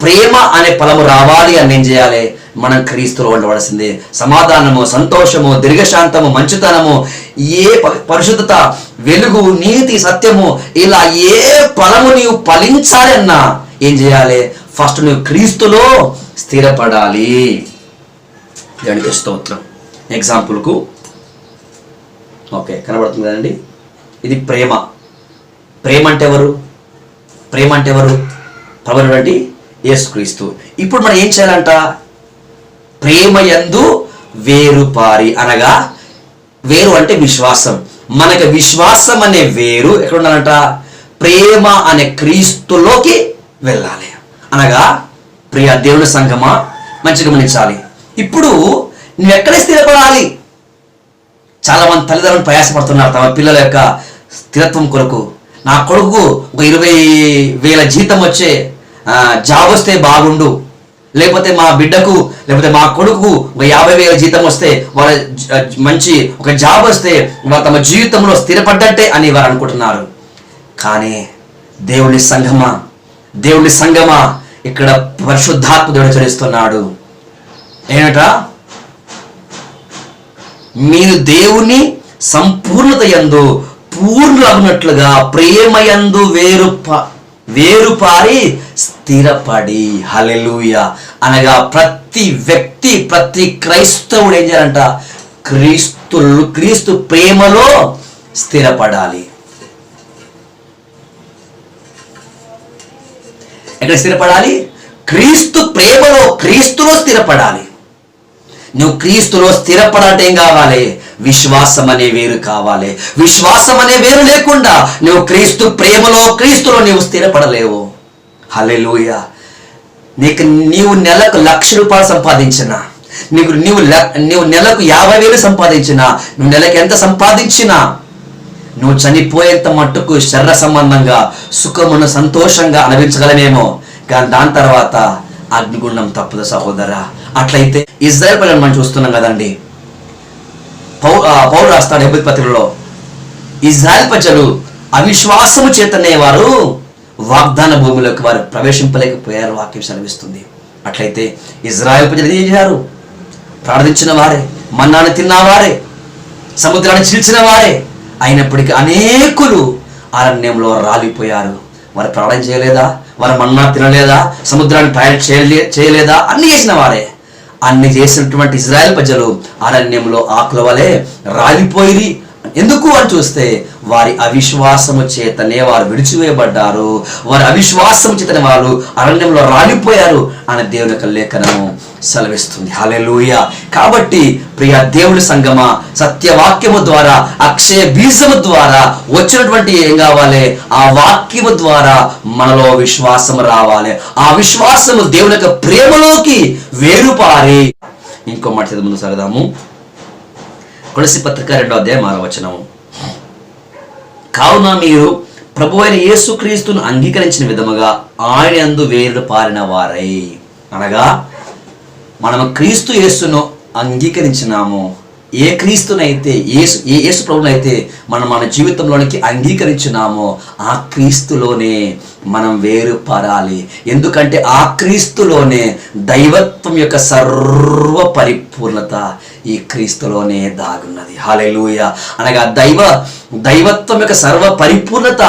ప్రేమ అనే ఫలము రావాలి అని ఏం చేయాలి? మనం క్రీస్తులో ఉండవలసిందే. సమాధానము, సంతోషము, దీర్ఘశాంతము, మంచితనము, ఏ పరిశుద్ధత, వెలుగు, నీతి, సత్యము, ఇలా ఏ ఫలము నీవు ఫలించాలి అన్నా ఏం చేయాలి? ఫస్ట్ నువ్వు క్రీస్తులో స్థిరపడాలి. దేవునికి స్తోత్రం. ఎగ్జాంపుల్కు ఓకే కనబడుతుంది కదండి, ఇది ప్రేమ. ప్రేమ అంటే ఎవరు? ప్రేమ అంటే ఎవరు? ప్రభువైన యేసుక్రీస్తు. ఇప్పుడు మనం ఏం చేయాలంట? ప్రేమ యందు వేరుపారి, అనగా వేరు అంటే విశ్వాసం. మనకి విశ్వాసం అనే వేరు ఎక్కడ ఉండాలంట? ప్రేమ అనే క్రీస్తులోకి వెళ్ళాలి. అనగా ప్రియ దేవుని సంఘమా మంచిగా గమనించాలి. ఇప్పుడు నువ్వు ఎక్కడ స్థిరపడాలి? చాలా మంది తల్లిదండ్రులు ప్రయాసపడుతున్నారు తమ పిల్లల యొక్క స్థిరత్వం కొరకు. నా కొడుకు ఒక 20,000 జీతం వచ్చే జాబ్ వస్తే బాగుండు, లేకపోతే మా బిడ్డకు లేకపోతే మా కొడుకు ఒక 50,000 జీతం వస్తే, వాళ్ళ మంచి ఒక జాబ్ వస్తే వాళ్ళ తమ జీవితంలో స్థిరపడ్డట్టే అని వారు అనుకుంటున్నారు. కానీ దేవుని సంఘమా ఇక్కడ పరిశుద్ధాత్మ దేవుడు హెచ్చరిస్తున్నాడు. ఏమిట? మీరు దేవుని సంపూర్ణత యందు పూర్ణులగునట్లుగా ప్రేమ యందు వేరుపారి స్థిరపడి. హల్లెలూయా. అనగా ప్రతి వ్యక్తి, ప్రతి క్రైస్తవుడు ఏం చేయాలంట? క్రీస్తు ప్రేమలో స్థిరపడాలి. ఎక్కడ స్థిరపడాలి? క్రీస్తు ప్రేమలో, క్రీస్తులో స్థిరపడాలి. నువ్వు క్రీస్తులో స్థిరపడాలంటే ఏం కావాలి? విశ్వాసం అనే వేరు కావాలి. విశ్వాసం అనే వేరు లేకుండా నువ్వు క్రీస్తు ప్రేమలో, క్రీస్తులో నీవు స్థిరపడలేవు. హల్లెలూయా. నీవు నెలకు 1,00,000 రూపాయలు సంపాదించినా, నీవు నెలకు 50,000 సంపాదించినా, నువ్వు నెలకు ఎంత సంపాదించినా, నువ్వు చనిపోయేంత మట్టుకు శరీర సంబంధంగా సుఖమును సంతోషంగా అనుభవించగలమేమో, కానీ దాని తర్వాత అగ్నిగుండం తప్పదు సహోదరా. అట్లయితే ఇజ్రాయెల్ ప్రజలను మనం చూస్తున్నాం కదండి. పౌలు రాస్తాడు హెబ్రీ పత్రికలో, ఇజ్రాయెల్ ప్రజలు అవిశ్వాసము చేతనే వారు వాగ్దాన భూమిలోకి వారు ప్రవేశింపలేకపోయారు, వాక్యం సెలవిస్తుంది. అట్లయితే ఇజ్రాయెల్ ప్రజలు ఏం చేశారు? ప్రార్థించిన వారే, మన్నాను తిన్నవారే, సముద్రాన్ని చీల్చిన వారే, అయినప్పటికీ అనేకులు అరణ్యంలో రాలిపోయారు. వారు ప్రార్థన చేయలేదా? వారు మన్నా తినలేదా? సముద్రాన్ని ప్రయాణం చేయలేదా? అన్ని చేసిన వారే. అన్ని చేసినటువంటి ఇజ్రాయెల్ ప్రజలు అరణ్యంలో ఆకుల వలె రాలిపోయి. ఎందుకు అని చూస్తే వారి అవిశ్వాసము చేతనే వారు విడిచివేయబడ్డారు. వారి అవిశ్వాసము చేతనే వారు అరణ్యంలో రాలిపోయారు అని దేవుని యొక్క లేఖనము సెలవిస్తుంది. హల్లెలూయా. కాబట్టి ప్రియ దేవుని సంగమా, సత్యవాక్యము ద్వారా, అక్షయ బీజము ద్వారా వచ్చినటువంటి ఏం కావాలి? ఆ వాక్యము ద్వారా మనలో విశ్వాసము రావాలి. ఆ విశ్వాసము దేవుని యొక్క ప్రేమలోకి వేరుపారి. ఇంకో మాట చదివి ముందు సాగదాము. కొలస్సీ పత్రిక 2వ అధ్యాయం 6వ వచనం. కావున మీరు ప్రభువైన యేసుక్రీస్తును అంగీకరించిన విధముగా ఆయన యందు వేరు పారిన వారై, అనగా మనము క్రీస్తు యేసును అంగీకరించినాము. ఏ క్రీస్తునైతే యేసు ప్రభువునైతే మనం మన జీవితంలోనికి అంగీకరించినామో ఆ క్రీస్తులోనే మనం వేరుపడాలి. ఎందుకంటే ఆ క్రీస్తులోనే దైవత్వం యొక్క సర్వ పరిపూర్ణత ఈ క్రీస్తులోనే దాగున్నది. హల్లెలూయా. అనగా దైవత్వం యొక్క సర్వ పరిపూర్ణత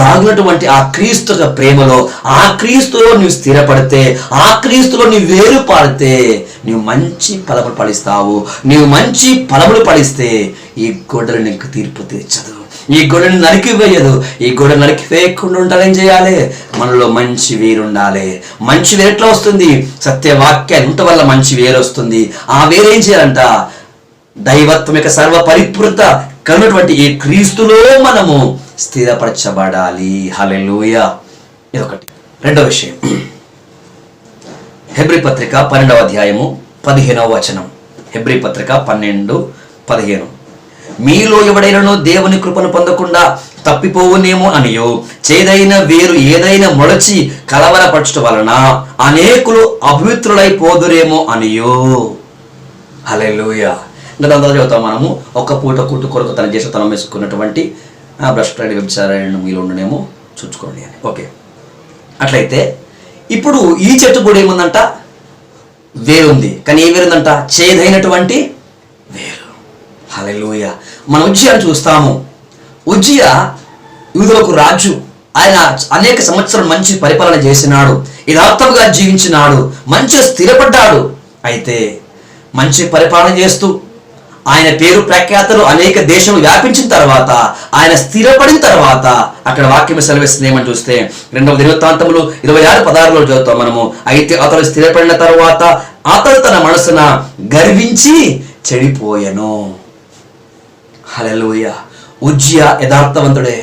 దాగినటువంటి ఆ క్రీస్తు ప్రేమలో, ఆ క్రీస్తులో నువ్వు స్థిరపడితే, ఆ క్రీస్తులో నువ్వు వేరుపడితే నువ్వు మంచి ఫలములు ఫలిస్తావు. నీవు మంచి ఫలములు ఫలిస్తే ఈ గొడ్డలు నీకు తీర్పు తీర్చదు, ఈ గొడవని నరికివేయదు. ఈ గొడవ నరికివేయకుండా ఉండాలని చేయాలి? మనలో మంచి వేరు ఉండాలి. మంచి వేరు ఎట్లా వస్తుంది? సత్యవాక్యాలు ఉంట వల్ల మంచి వేరు వస్తుంది. ఆ వేరేం చేయాలంట? దైవత్వం యొక్క సర్వ పరిపూర్ణత కనున్నటువంటి ఈ క్రీస్తులో మనము స్థిరపరచబడాలి. హల్లెలూయా. ఇదొకటి. రెండవ విషయం, హెబ్రీ పత్రిక 12వ అధ్యాయము 15వ వచనం. హెబ్రీ పత్రిక 12:15. మీలో ఎవడైనాను దేవుని కృపను పొందకుండా తప్పిపోవునేమో అనియో, చేదైన వేరు ఏదైనా మొలచి కలవరపరచడం వలన అనేకులు అపవిత్రులైపోదురేమో అనియో. హల్లెలూయా. ఇంకా దాని తర్వాత చదువుతాం మనము, ఒక్క పూట కుట్టు కొరకు తన చేసతనం వేసుకున్నటువంటి భ్రష్టుడైన వ్యభిచారాయణ మీలో ఉండనేమో చూసుకోండి అని. ఓకే, అట్లయితే ఇప్పుడు ఈ చెట్టు కూడా ఏముందంట? వేరుంది. కానీ ఏ వేరుందంట? చేదైనటువంటి వేరు. హల్లెలూయా. మనం ఉజ్జియాను చూస్తాము. ఉజ్జియా యూదులకు రాజు. ఆయన అనేక సంవత్సరాలు మంచి పరిపాలన చేసినాడు, యథార్థంగా జీవించినాడు, మంచిగా స్థిరపడ్డాడు. అయితే మంచి పరిపాలన చేస్తూ ఆయన పేరు ప్రఖ్యాతలు అనేక దేశంలో వ్యాపించిన తర్వాత, ఆయన స్థిరపడిన తర్వాత అక్కడ వాక్యం సెలవిస్తుంది ఏమని చూస్తే 2వ దినవృత్తాంతములు 26:16 చదువుతాం మనము. అయితే అతడు స్థిరపడిన తర్వాత అతడు తన మనసున గర్వించి చెడిపోయెను. హల్లెలూయా. ఉజ్జియా యథార్థవంతుడే.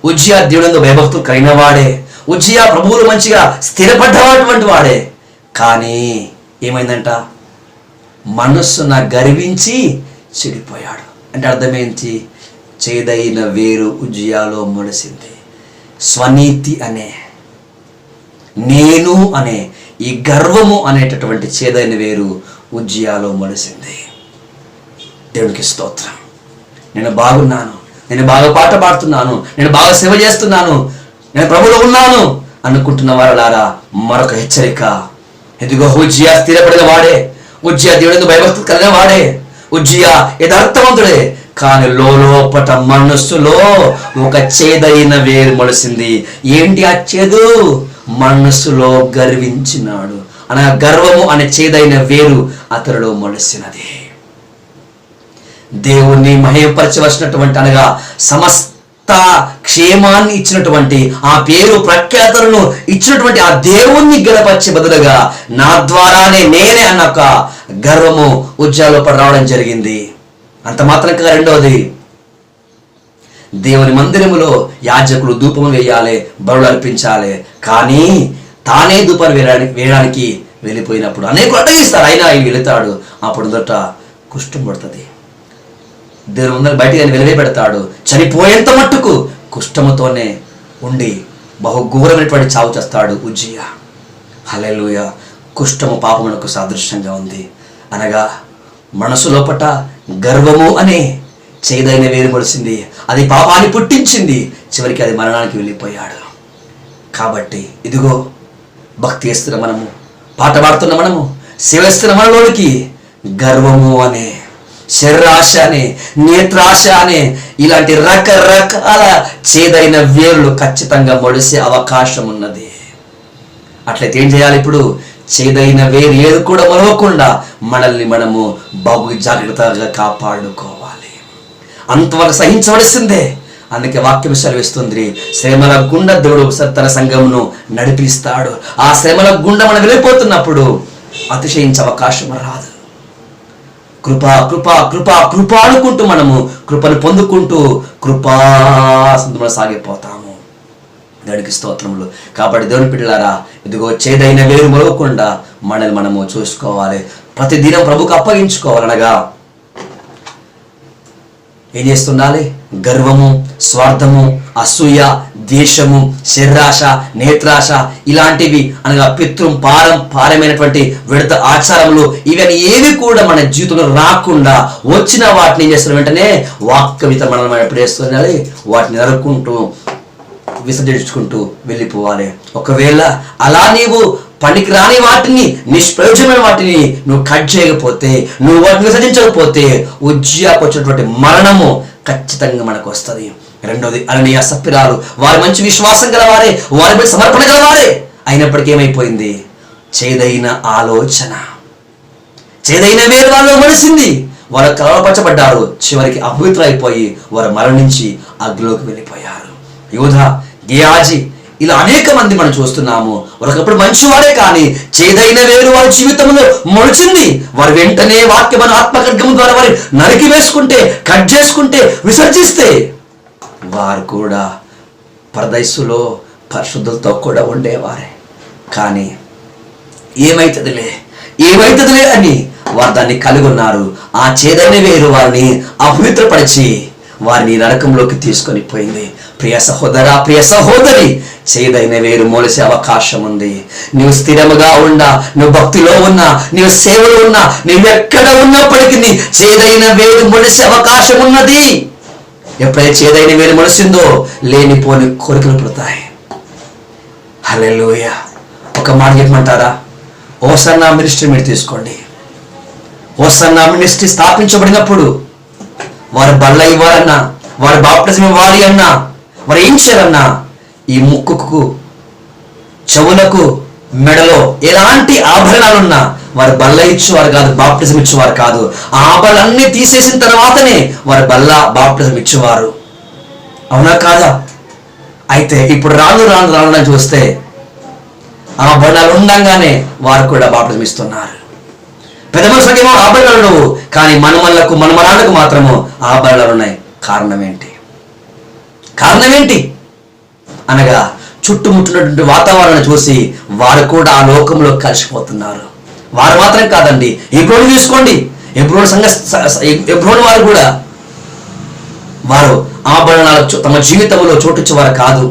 ఉజ్జియా దేవుడందు భయభక్తులు కలిగిన వాడే. ఉజ్జియా ప్రభువులు మంచిగా స్థిరపడ్డటువంటి వాడే. కానీ ఏమైందంట? మనస్సున గర్వించి చెడిపోయాడు. అంటే అర్థమేంటి? చేదైన వేరు ఉజ్జియాలో మొలిసింది. స్వనీతి అనే, నేను అనే ఈ గర్వము అనేటటువంటి చేదైన వేరు ఉజ్జియాలో మొలిసింది. దేవునికి స్తోత్రం. నేను బాగున్నాను, నేను బాగా పాట పాడుతున్నాను, నేను బాగా సేవ చేస్తున్నాను, నేను ప్రభువులో ఉన్నాను అనుకుంటున్న వారలారా మరొక హెచ్చరిక. ఎదుగో ఉజ్జియా స్థిరపడిన వాడే, ఉజ్జియా దేవుడు భయభక్తులు కలిగిన వాడే, ఉజ్జియా యథార్థవంతుడే. కానీ లోపట మనస్సులో ఒక చేదైన వేరు మొలిసింది. ఏంటి ఆ చేదు? మనస్సులో గర్వించినాడు. అనగా గర్వము అనే చేదైన వేరు అతనిలో మొలిసినది. దేవుణ్ణి మహిమపరచవలసినటువంటి, అనగా సమస్త క్షేమాన్ని ఇచ్చినటువంటి, ఆ పేరు ప్రఖ్యాతలను ఇచ్చినటువంటి ఆ దేవుణ్ణి గణపరిచే బదులుగా నా ద్వారానే నేనే అన్న ఒక గర్వము ఉజ్జియాలో రావడం జరిగింది. అంత మాత్రం కాదు. రెండవది, దేవుని మందిరములో యాజకులు ధూపము వేయాలి, బలులు అర్పించాలి. కానీ తానే ధూపం వేయడానికి వెళ్ళిపోయినప్పుడు అనేకులు అడ్డగిస్తారు. అయినా ఆయన వెళుతాడు. అప్పుడు మొదట కుష్ఠం పడుతుంది. దేవుని ముందర బయటికి ఆయన వెలివే పెడతాడు. చనిపోయేంత మట్టుకు కుష్ఠముతోనే ఉండి బహుఘోరమైనటువంటి చావు చేస్తాడు ఉజ్జియా. హల్లెలూయా. కుష్ఠము పాపమునకు సాదృశ్యంగా ఉంది. అనగా మనసు లోపట గర్వము అనే చేదైన వేరు మొలిసింది. అది పాపాన్ని పుట్టించింది. చివరికి అది మరణానికి వెళ్ళిపోయాడు. కాబట్టి ఇదిగో భక్తి చేస్తున్న మనము, పాట పాడుతున్న మనము, సేవిస్తున్న మనలోనికి గర్వము అనే, శరీరాశ అనే, నేత్రాశ అనే ఇలాంటి రకరకాల చేదైన వేర్లు ఖచ్చితంగా మొలిసే అవకాశం ఉన్నది. అట్లయితే ఏం చేయాలి? ఇప్పుడు చేదైన వేరు ఏది కూడా మొలవకుండా మనల్ని మనము బాగు జాగ్రత్తగా కాపాడుకోవాలి. అంతవరకు సహించవలసిందే. అందుకే వాక్యం సెలవిస్తుంది, శ్రమల గుండా దేవుడు తన సంఘమును నడిపిస్తాడు. ఆ శ్రమల గుండా మనం వెళ్ళిపోతున్నప్పుడు అతిశయించే అవకాశం రాదు. కృప కృప కృప కృప అనుకుంటూ మనము కృపను పొందుకుంటూ కృపాసంతులో సాగిపోతాము. దేవునికి స్తోత్రములు. కాబట్టి దేవుని బిడ్డలారా, ఇదిగో చేదైన వేరు మొలవకుండా మనల్ని మనము చూసుకోవాలి. ప్రతిదినం ప్రభుకు అప్పగించుకోవాలనగా ఏం చేస్తుండాలి? గర్వము, స్వార్థము, అసూయ, ద్వేషము, శరీరాశ, నేత్రాశ ఇలాంటివి, అనగా పారమైనటువంటి విడత ఆచారములు, ఇవన్నీ ఏవి కూడా మన జీవితంలో రాకుండా వచ్చిన వాటిని ఏం చేస్తున్న వెంటనే వాక్యమిత మనం ఎప్పుడు చేస్తుండాలి? వాటిని నరుక్కుంటూ విసర్జించుకుంటూ వెళ్ళిపోవాలి. ఒకవేళ అలా నీవు పనికిరాని వాటిని, నిష్ప్రయోజనమైన వాటిని నువ్వు కట్ చేయకపోతే, నువ్వు వాటిని విసర్జించకపోతే ఉజ్జియాకు వచ్చినటువంటి మరణము ఖచ్చితంగా మనకు వస్తుంది. రెండోది, అననీయ సప్పిరాలు వారి మంచి విశ్వాసం గలవారే, వారి మీద సమర్పణ గలవారే, అయినప్పటికీ ఏమైపోయింది? చేదైన ఆలోచన, చేదైన వేరు వాళ్ళు మనిసింది. వారు కలవపరచబడ్డారు. చివరికి అపవిత్రులైపోయి వారు మరణించి అగ్నిలోకి వెళ్ళిపోయారు. యూదా, గియాజీ ఇలా అనేక మంది మనం చూస్తున్నాము. ఒకప్పుడు మంచివారే కానీ చేదైన వేరు వారి జీవితంలో మొలిచింది. వారు వెంటనే వాక్యమైన ఆత్మఖడ్గము ద్వారా వారి నరికి వేసుకుంటే, కట్ చేసుకుంటే, విసర్జిస్తే వారు కూడా పరదైసులో పరిశుద్ధులతో కూడా ఉండేవారే. కానీ ఏమైతుందిలే అని వారు దాన్ని కలిగి ఉన్నారు. ఆ చేదైన వేరు వారిని అపవిత్రపరిచి వారిని నరకంలోకి తీసుకొని పోయింది. ప్రియ సహోదరా, ప్రియ సహోదరి, చేదైన వేరు మొలిసే అవకాశం ఉంది. నువ్వు స్థిరముగా ఉన్నా, నువ్వు భక్తిలో ఉన్నా, నువ్వు సేవలో ఉన్నా, నువ్వు ఎక్కడ ఉన్నప్పటికీ చేదైన వేరు మొలిసే అవకాశం ఉన్నది. ఎప్పుడైతే చేదైన వేరు మొలిసిందో లేనిపోని కోరికలు పుడతాయి. హల్లెలూయా. ఒక మాట చెప్పమంటారా? హోసన్నా మినిస్ట్రీ మీరు తీసుకోండి. హోసన్నా మినిస్ట్రీ స్థాపించబడినప్పుడు వారు బల్ల ఇవ్వాలన్నా, వారు బాప్టిజం ఇవ్వాలి అన్నా, వారు ఏం చేయాలన్నా ఈ ముక్కుకు, చెవులకు, మెడలో ఎలాంటి ఆభరణాలున్నా వారు బల్ల ఇచ్చేవారు కాదు, బాప్టిజం ఇచ్చేవారు కాదు. ఆ ఆభరణాలన్నీ తీసేసిన తర్వాతనే వారు బల్ల బాప్టిజం ఇచ్చేవారు. అవునా కాదా? అయితే ఇప్పుడు రాను చూస్తే ఆభరణాలు ఉండంగానే వారు కూడా బాప్టిజం ఇస్తున్నారు. పెద్ద మనుషులకేమో ఆభరణాలు ఉండవు, కానీ మనమల్లకు మనమరాళ్ళకు మాత్రము ఆభరణాలు ఉన్నాయి. కారణం ఏంటి అనగా చుట్టుముట్టినటువంటి వాతావరణం చూసి వారు కూడా ఆ లోకంలో కలిసిపోతున్నారు. వారు మాత్రం కాదండి, హెబ్రోను తీసుకోండి. హెబ్రోను వారు కూడా వారు ఆభరణాలు తమ జీవితంలో చోటిచ్చేవారు కాదు.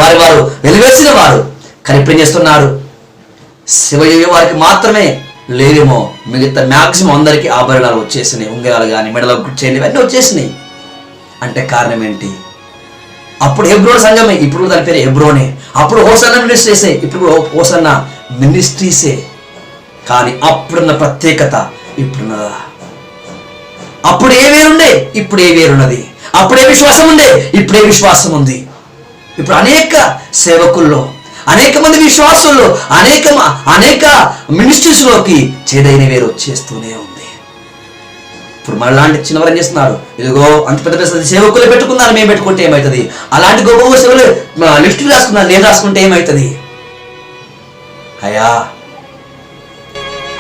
వారు వెలివేసిన వారు. కానీ ఇప్పుడు ఏం చేస్తున్నారు? శివయ్య వారికి మాత్రమే లేవేమో, మిగతా మ్యాక్సిమం అందరికీ ఆభరణాలు వచ్చేసినాయి. ఉంగరాలు కానీ, మెడలో గుచ్చేయండి, ఇవన్నీ వచ్చేసినాయి. అంటే కారణం ఏంటి? అప్పుడు హెబ్రోన్ సంఘమే, ఇప్పుడు దాని పేరు హెబ్రోనే. అప్పుడు హోసన్నా మినిస్ట్రీసే, ఇప్పుడు హోసన్నా మినిస్ట్రీసే. కానీ అప్పుడున్న ప్రత్యేకత ఇప్పుడున్నదా? అప్పుడు ఏ వేరుండే, ఇప్పుడు ఏ వేరున్నది. అప్పుడే విశ్వాసం ఉండే, ఇప్పుడే విశ్వాసం ఉంది. ఇప్పుడు అనేక సేవకుల్లో, అనేక మంది విశ్వాసుల్లో, అనేక మినిస్ట్రీస్లోకి చేదైన వేరు వచ్చేస్తూనే ఉంది. ఇప్పుడు మనలాంటి చిన్నవారు ఏం చేస్తున్నారు? ఇదిగో అంత పెద్ద పెద్ద సేవకులు పెట్టుకున్నారు, మేము పెట్టుకుంటే ఏమవుతుంది? అలాంటి గొప్ప గొప్ప సేవలు లిస్ట్ రాసుకున్నారు, నేను రాసుకుంటే ఏమవుతుంది? అయ్యా,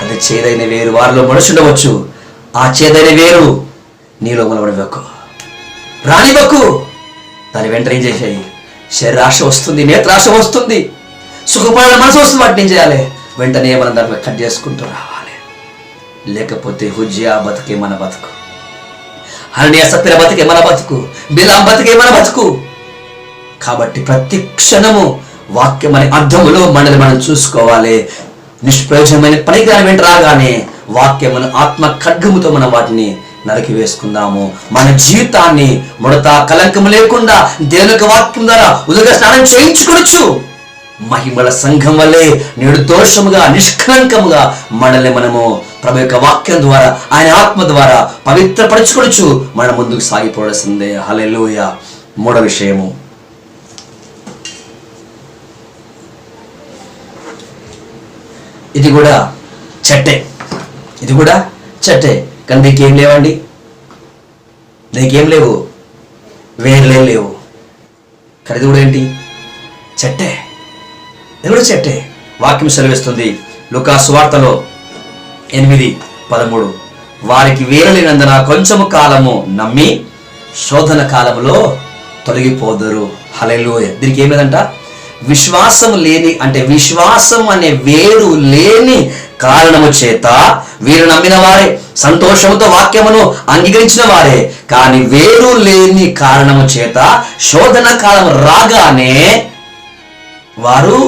అది చేదైన వేరు వారిలో మనిషి ఉండవచ్చు. ఆ చేదైన వేరు నీలో మొలవనివ్వకు, రానివ్వకు. దాని వెంటనే ఏం చేసాయి? శరీరాశ వస్తుంది, నేత్రాశ వస్తుంది, సుఖపడాల మనసు వస్తుంది. వాటిని ఏం చేయాలి? వెంటనే మనం దాంట్లో కట్ చేసుకుంటూ రావాలి. లేకపోతే హుజ్జియా బతికే మన బతుకు, హరణ్య సత్య బతికే మన బతుకు, బిలాం బతికే మన బతుకు. కాబట్టి ప్రతి క్షణము వాక్యం అనే అర్థములో మనల్ని మనం చూసుకోవాలి. నిష్ప్రయోజనమైన పనికిరాని వెంట రాగానే వాక్యమును ఆత్మ ఖడ్గముతో మనం వాటిని నరికి వేసుకుందాము. మన జీవితాన్ని ముడత కలంకము లేకుండా దేవుని వాక్యం ద్వారా ఉదక స్నానం చేయించుకోవచ్చు. మహిమల సంఘం వల్లే నిర్దోషముగా, నిష్కలంకముగా మనల్ని మనము ప్రభు యొక్క వాక్యం ద్వారా, ఆయన ఆత్మ ద్వారా పవిత్రపరచుకోవచ్చు. మనం ముందుకు సాగిపోవలసిందే. హల్లెలూయా. మూడో విషయము, ఇది కూడా చెట్టే. కానీ నీకేం లేవండి, నీకేం లేవు, వేర్లేం లేవు. కానీ ఇది కూడా ఏంటి? చెట్టే. ఇది కూడా చెట్టే. వాక్యం సెలవిస్తుంది లూకా సువార్తలో 8:13, వారికి వేరు లేనందున కొంచెము కాలము నమ్మి శోధన కాలములో తొలగిపోదురు. హల్లెలూయా. దీనికి ఏం లేదంట? విశ్వాసం లేని, అంటే విశ్వాసం అనే వేరు లేని కారణము చేత వీరు నమ్మిన వారే, సంతోషముతో వాక్యమును అంగీకరించిన వారే. కానీ వేరు లేని కారణము చేత శోధన కాలం రాగానే వారు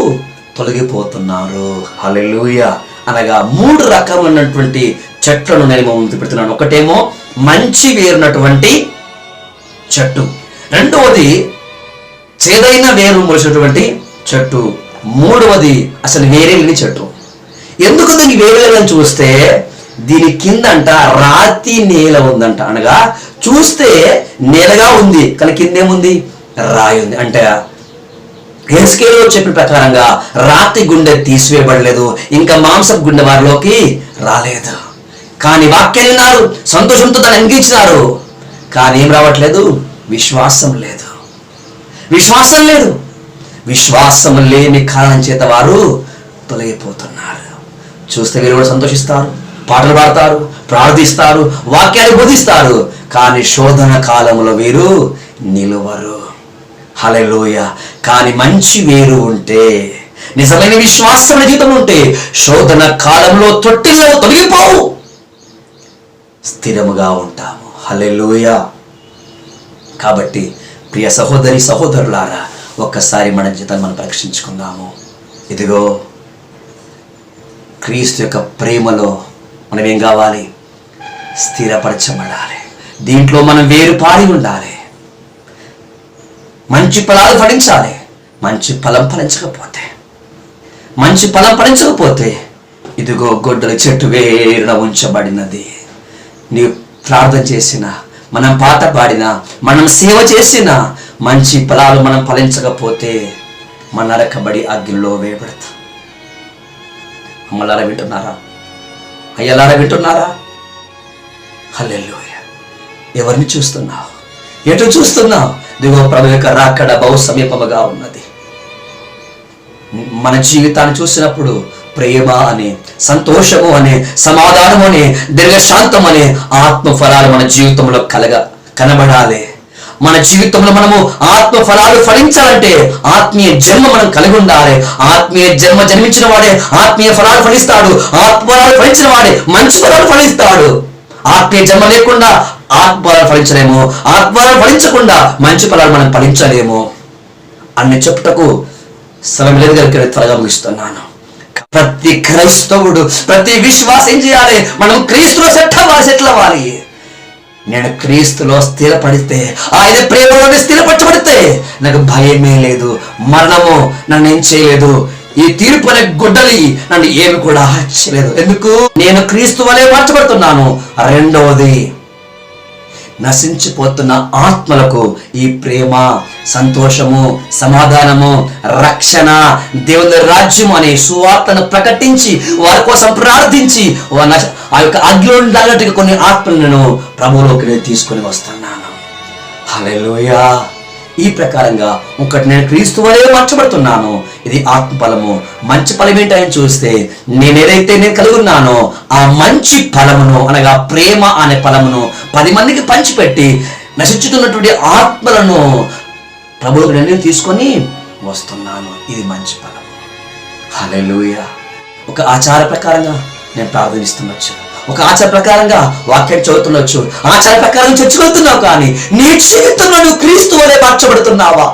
తొలగిపోతున్నారు. హల్లెలూయా. అనగా 3 రకమైనటువంటి చెట్లను నేను ముందు పెడుతున్నాను. ఒకటేమో మంచి వేరున్నటువంటి చెట్టు, రెండవది చేదైన వేరు మొలిచినటువంటి చెట్టు, మూడవది అసలు వేరే లేని చెట్టు. ఎందుకు దీనికి వేరేలని చూస్తే దీని కిందంట రాతి నేల ఉందంట. అనగా చూస్తే నేలగా ఉంది, కానీ కిందేముంది? రాయి ఉంది. అంటే హెస్కేలో చెప్పిన ప్రకారంగా రాతి గుండె తీసివేయబడలేదు, ఇంకా మాంసపు గుండె వారిలోకి రాలేదు. కానీ వాక్యం విన్నారు, సంతోషంతో దాన్ని అంగీకరించినారు. కానీ ఏం రావట్లేదు? విశ్వాసం లేదు. విశ్వాసం లేని కారణం చేత వారు తొలగిపోతున్నారు. చూస్తే వీరు కూడా సంతోషిస్తారు, పాటలు పాడతారు, ప్రార్థిస్తారు, వాక్యాన్ని బోధిస్తారు, కానీ శోధన కాలంలో వీరు నిలువరు. హల్లెలూయా. కానీ మంచి వేరు ఉంటే, నిజమైన విశ్వాసమైన జీవితం ఉంటే శోధన కాలంలో తొట్టిలో తొలగిపోవు, స్థిరముగా ఉంటాము. హల్లెలూయా. కాబట్టి ప్రియ సహోదరి సహోదరులారా, ఒక్కసారి మన జీవితాన్ని మనం పరీక్షించుకుందాము. ఇదిగో క్రీస్తు యొక్క ప్రేమలో మనం ఏం కావాలి? స్థిరపరచబడాలి. దీంట్లో మనం వేరు పాడి ఉండాలి. మంచి ఫలాలు ఫలించాలి. మంచి ఫలం ఫలించకపోతే ఇదిగో గొడ్డలి చెట్టు వేరున ఉంచబడినది. నీవు ప్రార్థన చేసిన, మనం పాట పాడినా, మనం సేవ చేసిన మంచి ఫలాలు మనం ఫలించకపోతే మన నరకబడి అగ్నిలో వేయబడతాం. అమ్మలారా వింటున్నారా? అయ్యలారా వింటున్నారా? హల్లెలూయా. ఎవరిని చూస్తున్నావు? ఎటు చూస్తున్నావు? దిగో ప్రభు యొక్క రాకడ బహు సమీపముగా ఉన్నది. మన జీవితాన్ని చూసినప్పుడు ప్రేమ అనే, సంతోషము అనే, సమాధానము అనే, దీర్ఘశాంతం అనే ఆత్మ ఫలాలు మన జీవితంలో కనబడాలి. మన జీవితంలో మనము ఆత్మ ఫలాలు ఫలించాలంటే ఆత్మీయ జన్మ మనం కలిగి ఉండాలి. ఆత్మీయ జన్మ జన్మించిన వాడే ఆత్మీయ ఫలాలు ఫలిస్తాడు. ఆత్మ ఫలాలు ఫలించిన వాడే మంచి ఫలాలు ఫలిస్తాడు. ఆత్మీయ జన్మ లేకుండా ఆత్మ ఫలాలు ఫలించలేము. ఆత్మ ఫలాలు ఫలించకుండా మంచి ఫలాలు మనం ఫలించలేము అన్ని చెప్పుటకు సమయం లేదు కనుక త్వరగా ముగిస్తున్నాను. ప్రతి క్రైస్తవుడు, ప్రతి విశ్వాసం ఏం చేయాలి? మనం క్రీస్తులో సెటిల్ అవ్వాలి. నేను క్రీస్తులో స్థిరపడితే, ఆయన ప్రేమలో స్థిరపరచబడితే నాకు భయమే లేదు. మరణము నన్ను ఏం చేయలేదు. ఈ తీర్పు అనే గుడ్డలి నన్ను ఏమి కూడా చేయలేదు. ఎందుకు? నేను క్రీస్తు వలె మార్చబడుతున్నాను. రెండవది, నశించిపోతున్న ఆత్మలకు ఈ ప్రేమ, సంతోషము, సమాధానము, రక్షణ, దేవుని రాజ్యం అనే సువార్తను ప్రకటించి వారి కోసం ప్రార్థించి ఆ యొక్క అగ్నిలోని దాగట్టుగా కొన్ని ఆత్మలను ప్రభువులోకి నేను తీసుకొని వస్తున్నాను. హల్లెలూయా. ఈ ప్రకారంగా ఒకటి, నేను క్రీస్తు వలె మార్చబడుతున్నాను. ఇది ఆత్మఫలము. మంచి ఫలం ఏంటని చూస్తే, నేనేదైతే నేను కలిగి ఉన్నానో ఆ మంచి ఫలమును, అనగా ప్రేమ అనే ఫలమును 10 మందికి పంచిపెట్టి నశించుతున్నటువంటి ఆత్మలను ప్రభువుకు నేను తీసుకొని వస్తున్నాను. ఇది మంచి ఫలం. హల్లెలూయా. ఒక ఆచార ప్రకారంగా నేను ప్రార్థనిస్తుండొచ్చు, ఒక ఆచార ప్రకారంగా వాక్యం చదువుతుండొచ్చు, ఆచార ప్రకారం చర్చకెళ్తున్నావు, కానీ నీ జీవితంలో నువ్వు క్రీస్తు వలె మార్చబడుతున్నావా?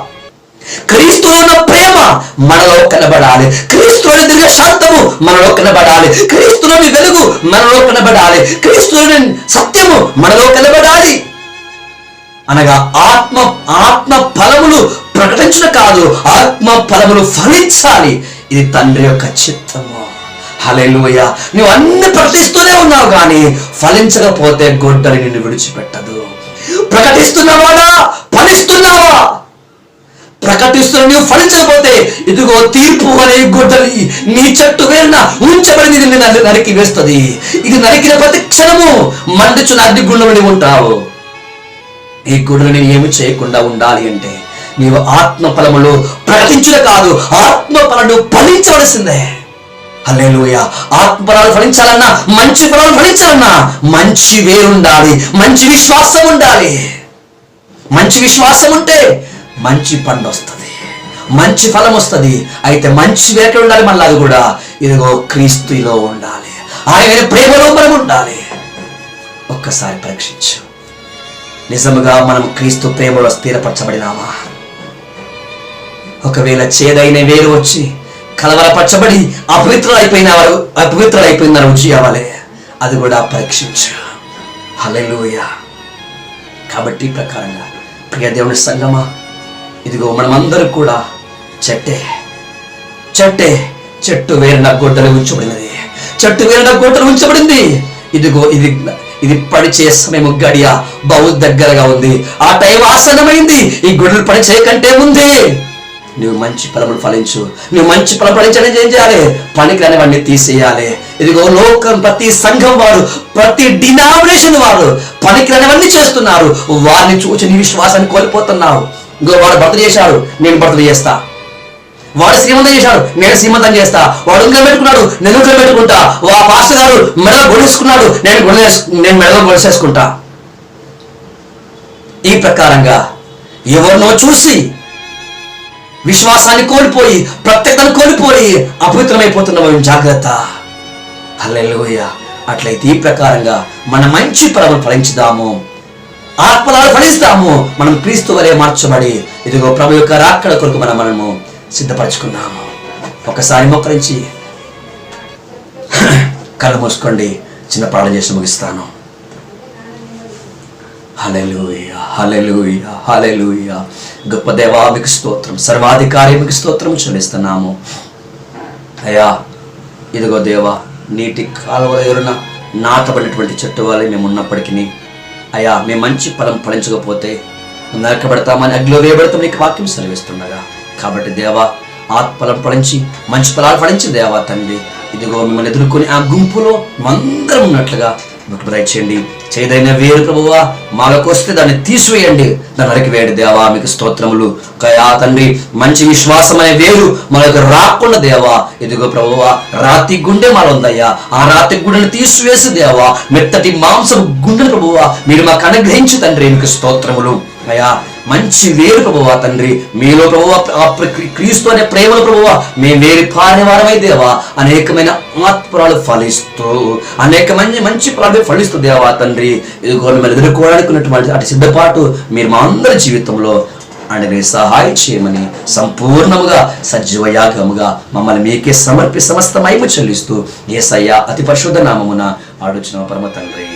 క్రీస్తులో ఉన్న ప్రేమ మనలో కనబడాలి. క్రీస్తులోని దీర్ఘశాంతము మనలో కనబడాలి. క్రీస్తులోని వెలుగు మనలో కనబడాలి. క్రీస్తులోని సత్యము మనలో కనబడాలి. అనగా ఆత్మ ఫలములు ప్రకటించడం కాదు, ఆత్మ ఫలములు ఫలించాలి. ఇది తండ్రి యొక్క చిత్తము. హల్లెలూయా. నువ్వు అన్ని ప్రకటిస్తూనే ఉన్నావు, కానీ ఫలించకపోతే గొడ్డలి నిన్ను విడిచిపెట్టదు. ప్రకటిస్తున్నావాడా? ఫలిస్తున్నావా? ప్రకటిస్తున్న నువ్వు ఫలించకపోతే ఇదిగో తీర్పు అనే గొడ్డలి నీ చెట్టు వేరున ఉంచబడింది. ఇది నరికి వేస్తుంది. ఇది నరికిన ప్రతి క్షణము మండుచున్న అగ్నిగుండంలో ఉంటావు. ఈ గుండెలు నేను ఏమి చేయకుండా ఉండాలి అంటే నీవు ఆత్మ ఫలములు ప్రకటించడం కాదు, ఆత్మ ఫలము ఫలించవలసిందే. హల్లెలూయా. ఆత్మ ఫలాలు ఫలించాలన్నా, మంచి ఫలాలు ఫలించాలన్నా మంచి వేరుండాలి, మంచి విశ్వాసం ఉండాలి. మంచి విశ్వాసం ఉంటే మంచి పండు వస్తుంది, మంచి ఫలం వస్తుంది. అయితే మంచి వేట ఉండాలి. మళ్ళీ అది కూడా ఇదిగో క్రీస్తులో ఉండాలి, ఆయన ప్రేమలో మనం ఉండాలి. ఒక్కసారి పరీక్షించు, నిజముగా మనం క్రీస్తు ప్రేమలో స్థిరపరచబడినామా? ఒకవేళ చేదైన వేరు వచ్చి కలవరపరచబడి అపవిత్రులైపోయిన రుచి అవ్వాలి, అది కూడా పరీక్షించు. హల్లెలూయా. కాబట్టి ఈ ప్రకారంగా ప్రియ దేవుని సంగమా, ఇదిగో మనమందరూ కూడా చెట్టు వేరిన గొడ్డలు ఉంచబడినది. చెట్టు వేరిన గొడ్డలు ఉంచబడింది. ఇదిగో ఇది పడిచే సమయం గడియ బహు దగ్గరగా ఉంది. ఆ టైం ఆసన్నమైంది. ఈ గొడ్డలు పడిచే కంటే ముందే నువ్వు మంచి ఫలములు ఫలించు. నువ్వు మంచి ఫలం ఫలించడానికి ఏం చేయాలి? పనికిరాని వాడిని తీసేయాలి. ఇదిగో లోకం, ప్రతి సంఘం వారు, ప్రతి డినామినేషన్ వారు పనికిరానివన్నీ చేస్తున్నారు. వారిని చూసి నీ విశ్వాసాన్ని కోల్పోతున్నావు. ఇంకో వాడు భర్త చేశాడు, నేను భర్త చేస్తా. వాడు శ్రీమంతం చేశాడు, నేను శ్రీమంతం చేస్తా. వాడు ఉంగరం పెట్టుకున్నాడు, నేను ఉంగరం పెట్టుకుంటా. పాస్టర్ గారు మెడలో గొలుసుకున్నాడు, నేను మెడలో గొలుసేసుకుంటా. ఈ ప్రకారంగా ఎవరినో చూసి విశ్వాసాన్ని కోల్పోయి, ప్రత్యేకతను కోల్పోయి అపవిత్రమైపోతున్నాం. జాగ్రత్త. హల్లెలూయా. అట్లయితే ఈ ప్రకారంగా మన మంచి ఫలములు ఫలించుదాము, ఆత్మలాలు ఫలిస్తాము. మనం క్రీస్తు వలె మార్చబడి ఇదిగో ప్రభు యొక్క రాకడ కొరకు మనము సిద్ధపరచుకున్నాము. ఒకసారి మోకరించి కళ్ళు మూసుకోండి. చిన్న ప్రార్థన చేసి ముగిస్తాను. హల్లెలూయా, హల్లెలూయా, హల్లెలూయా. గొప్ప దేవా మీకు స్తోత్రం, సర్వాధికారి మీకు స్తోత్రం చెల్లిస్తున్నాము అయ్యా. ఇదిగో దేవా, నీటి కాలువల ఎరున నాటబడినటువంటి చెట్టు వల్ల మేము ఉన్నప్పటికీ అయ్యా, మేము మంచి ఫలం ఫలించకపోతే నరకబడతామని అగ్నిలో వేయబడతాం నీకు వాక్యం సెలవిస్తుండగా. కాబట్టి దేవా, ఆత్మఫలం ఫలించి మంచి ఫలాలు ఫలించి దేవా తండ్రి, ఇదిగో మిమ్మల్ని ఎదుర్కొని ఆ గుంపులో మందరం ఉన్నట్లుగా దయచేయండి. చేదైన వేరు ప్రభువా మాలోకి వస్తే దాన్ని తీసివేయండి, దాన్ని నరికివేయండి దేవా. మీకు స్తోత్రములు కయా తండ్రి. మంచి విశ్వాసం అనే వేరు మనకు రాకుండా దేవా, ఇదిగో ప్రభువా రాతి గుండె మాలో ఉందయ్యా. ఆ రాతి గుండెను తీసివేసి దేవా, మెత్తటి మాంసం గుండెను ప్రభువా మీరు మాకు అనుగ్రహించు తండ్రి. మీకు స్తోత్రములు అయ్యా. మంచి వేరు ప్రభువా తండ్రి, మీలో ప్రభువా క్రీస్తు అనే ప్రేమను ప్రభువా మేము వేరు పారేవారమై దేవా అనేకమైన ఆత్మఫలాలు ఫలిస్తూ అనేక మంచి ఫలాలు ఫలిస్తూ దేవా తండ్రి, ఇదిగో మిమ్మల్ని ఎదుర్కోవడానికి ఉన్నటువంటి అటు సిద్ధపాటు మీరు మా అందరి జీవితంలో అంటే సహాయం చేయమని సంపూర్ణముగా సజీవయాగముగా మమ్మల్ని మీకే సమర్పి సమస్త మహిమ చెల్లిస్తూ యేసయ్య అతి పరిశుద్ధ నామమున ఆడుచున్న పరమ తండ్రి.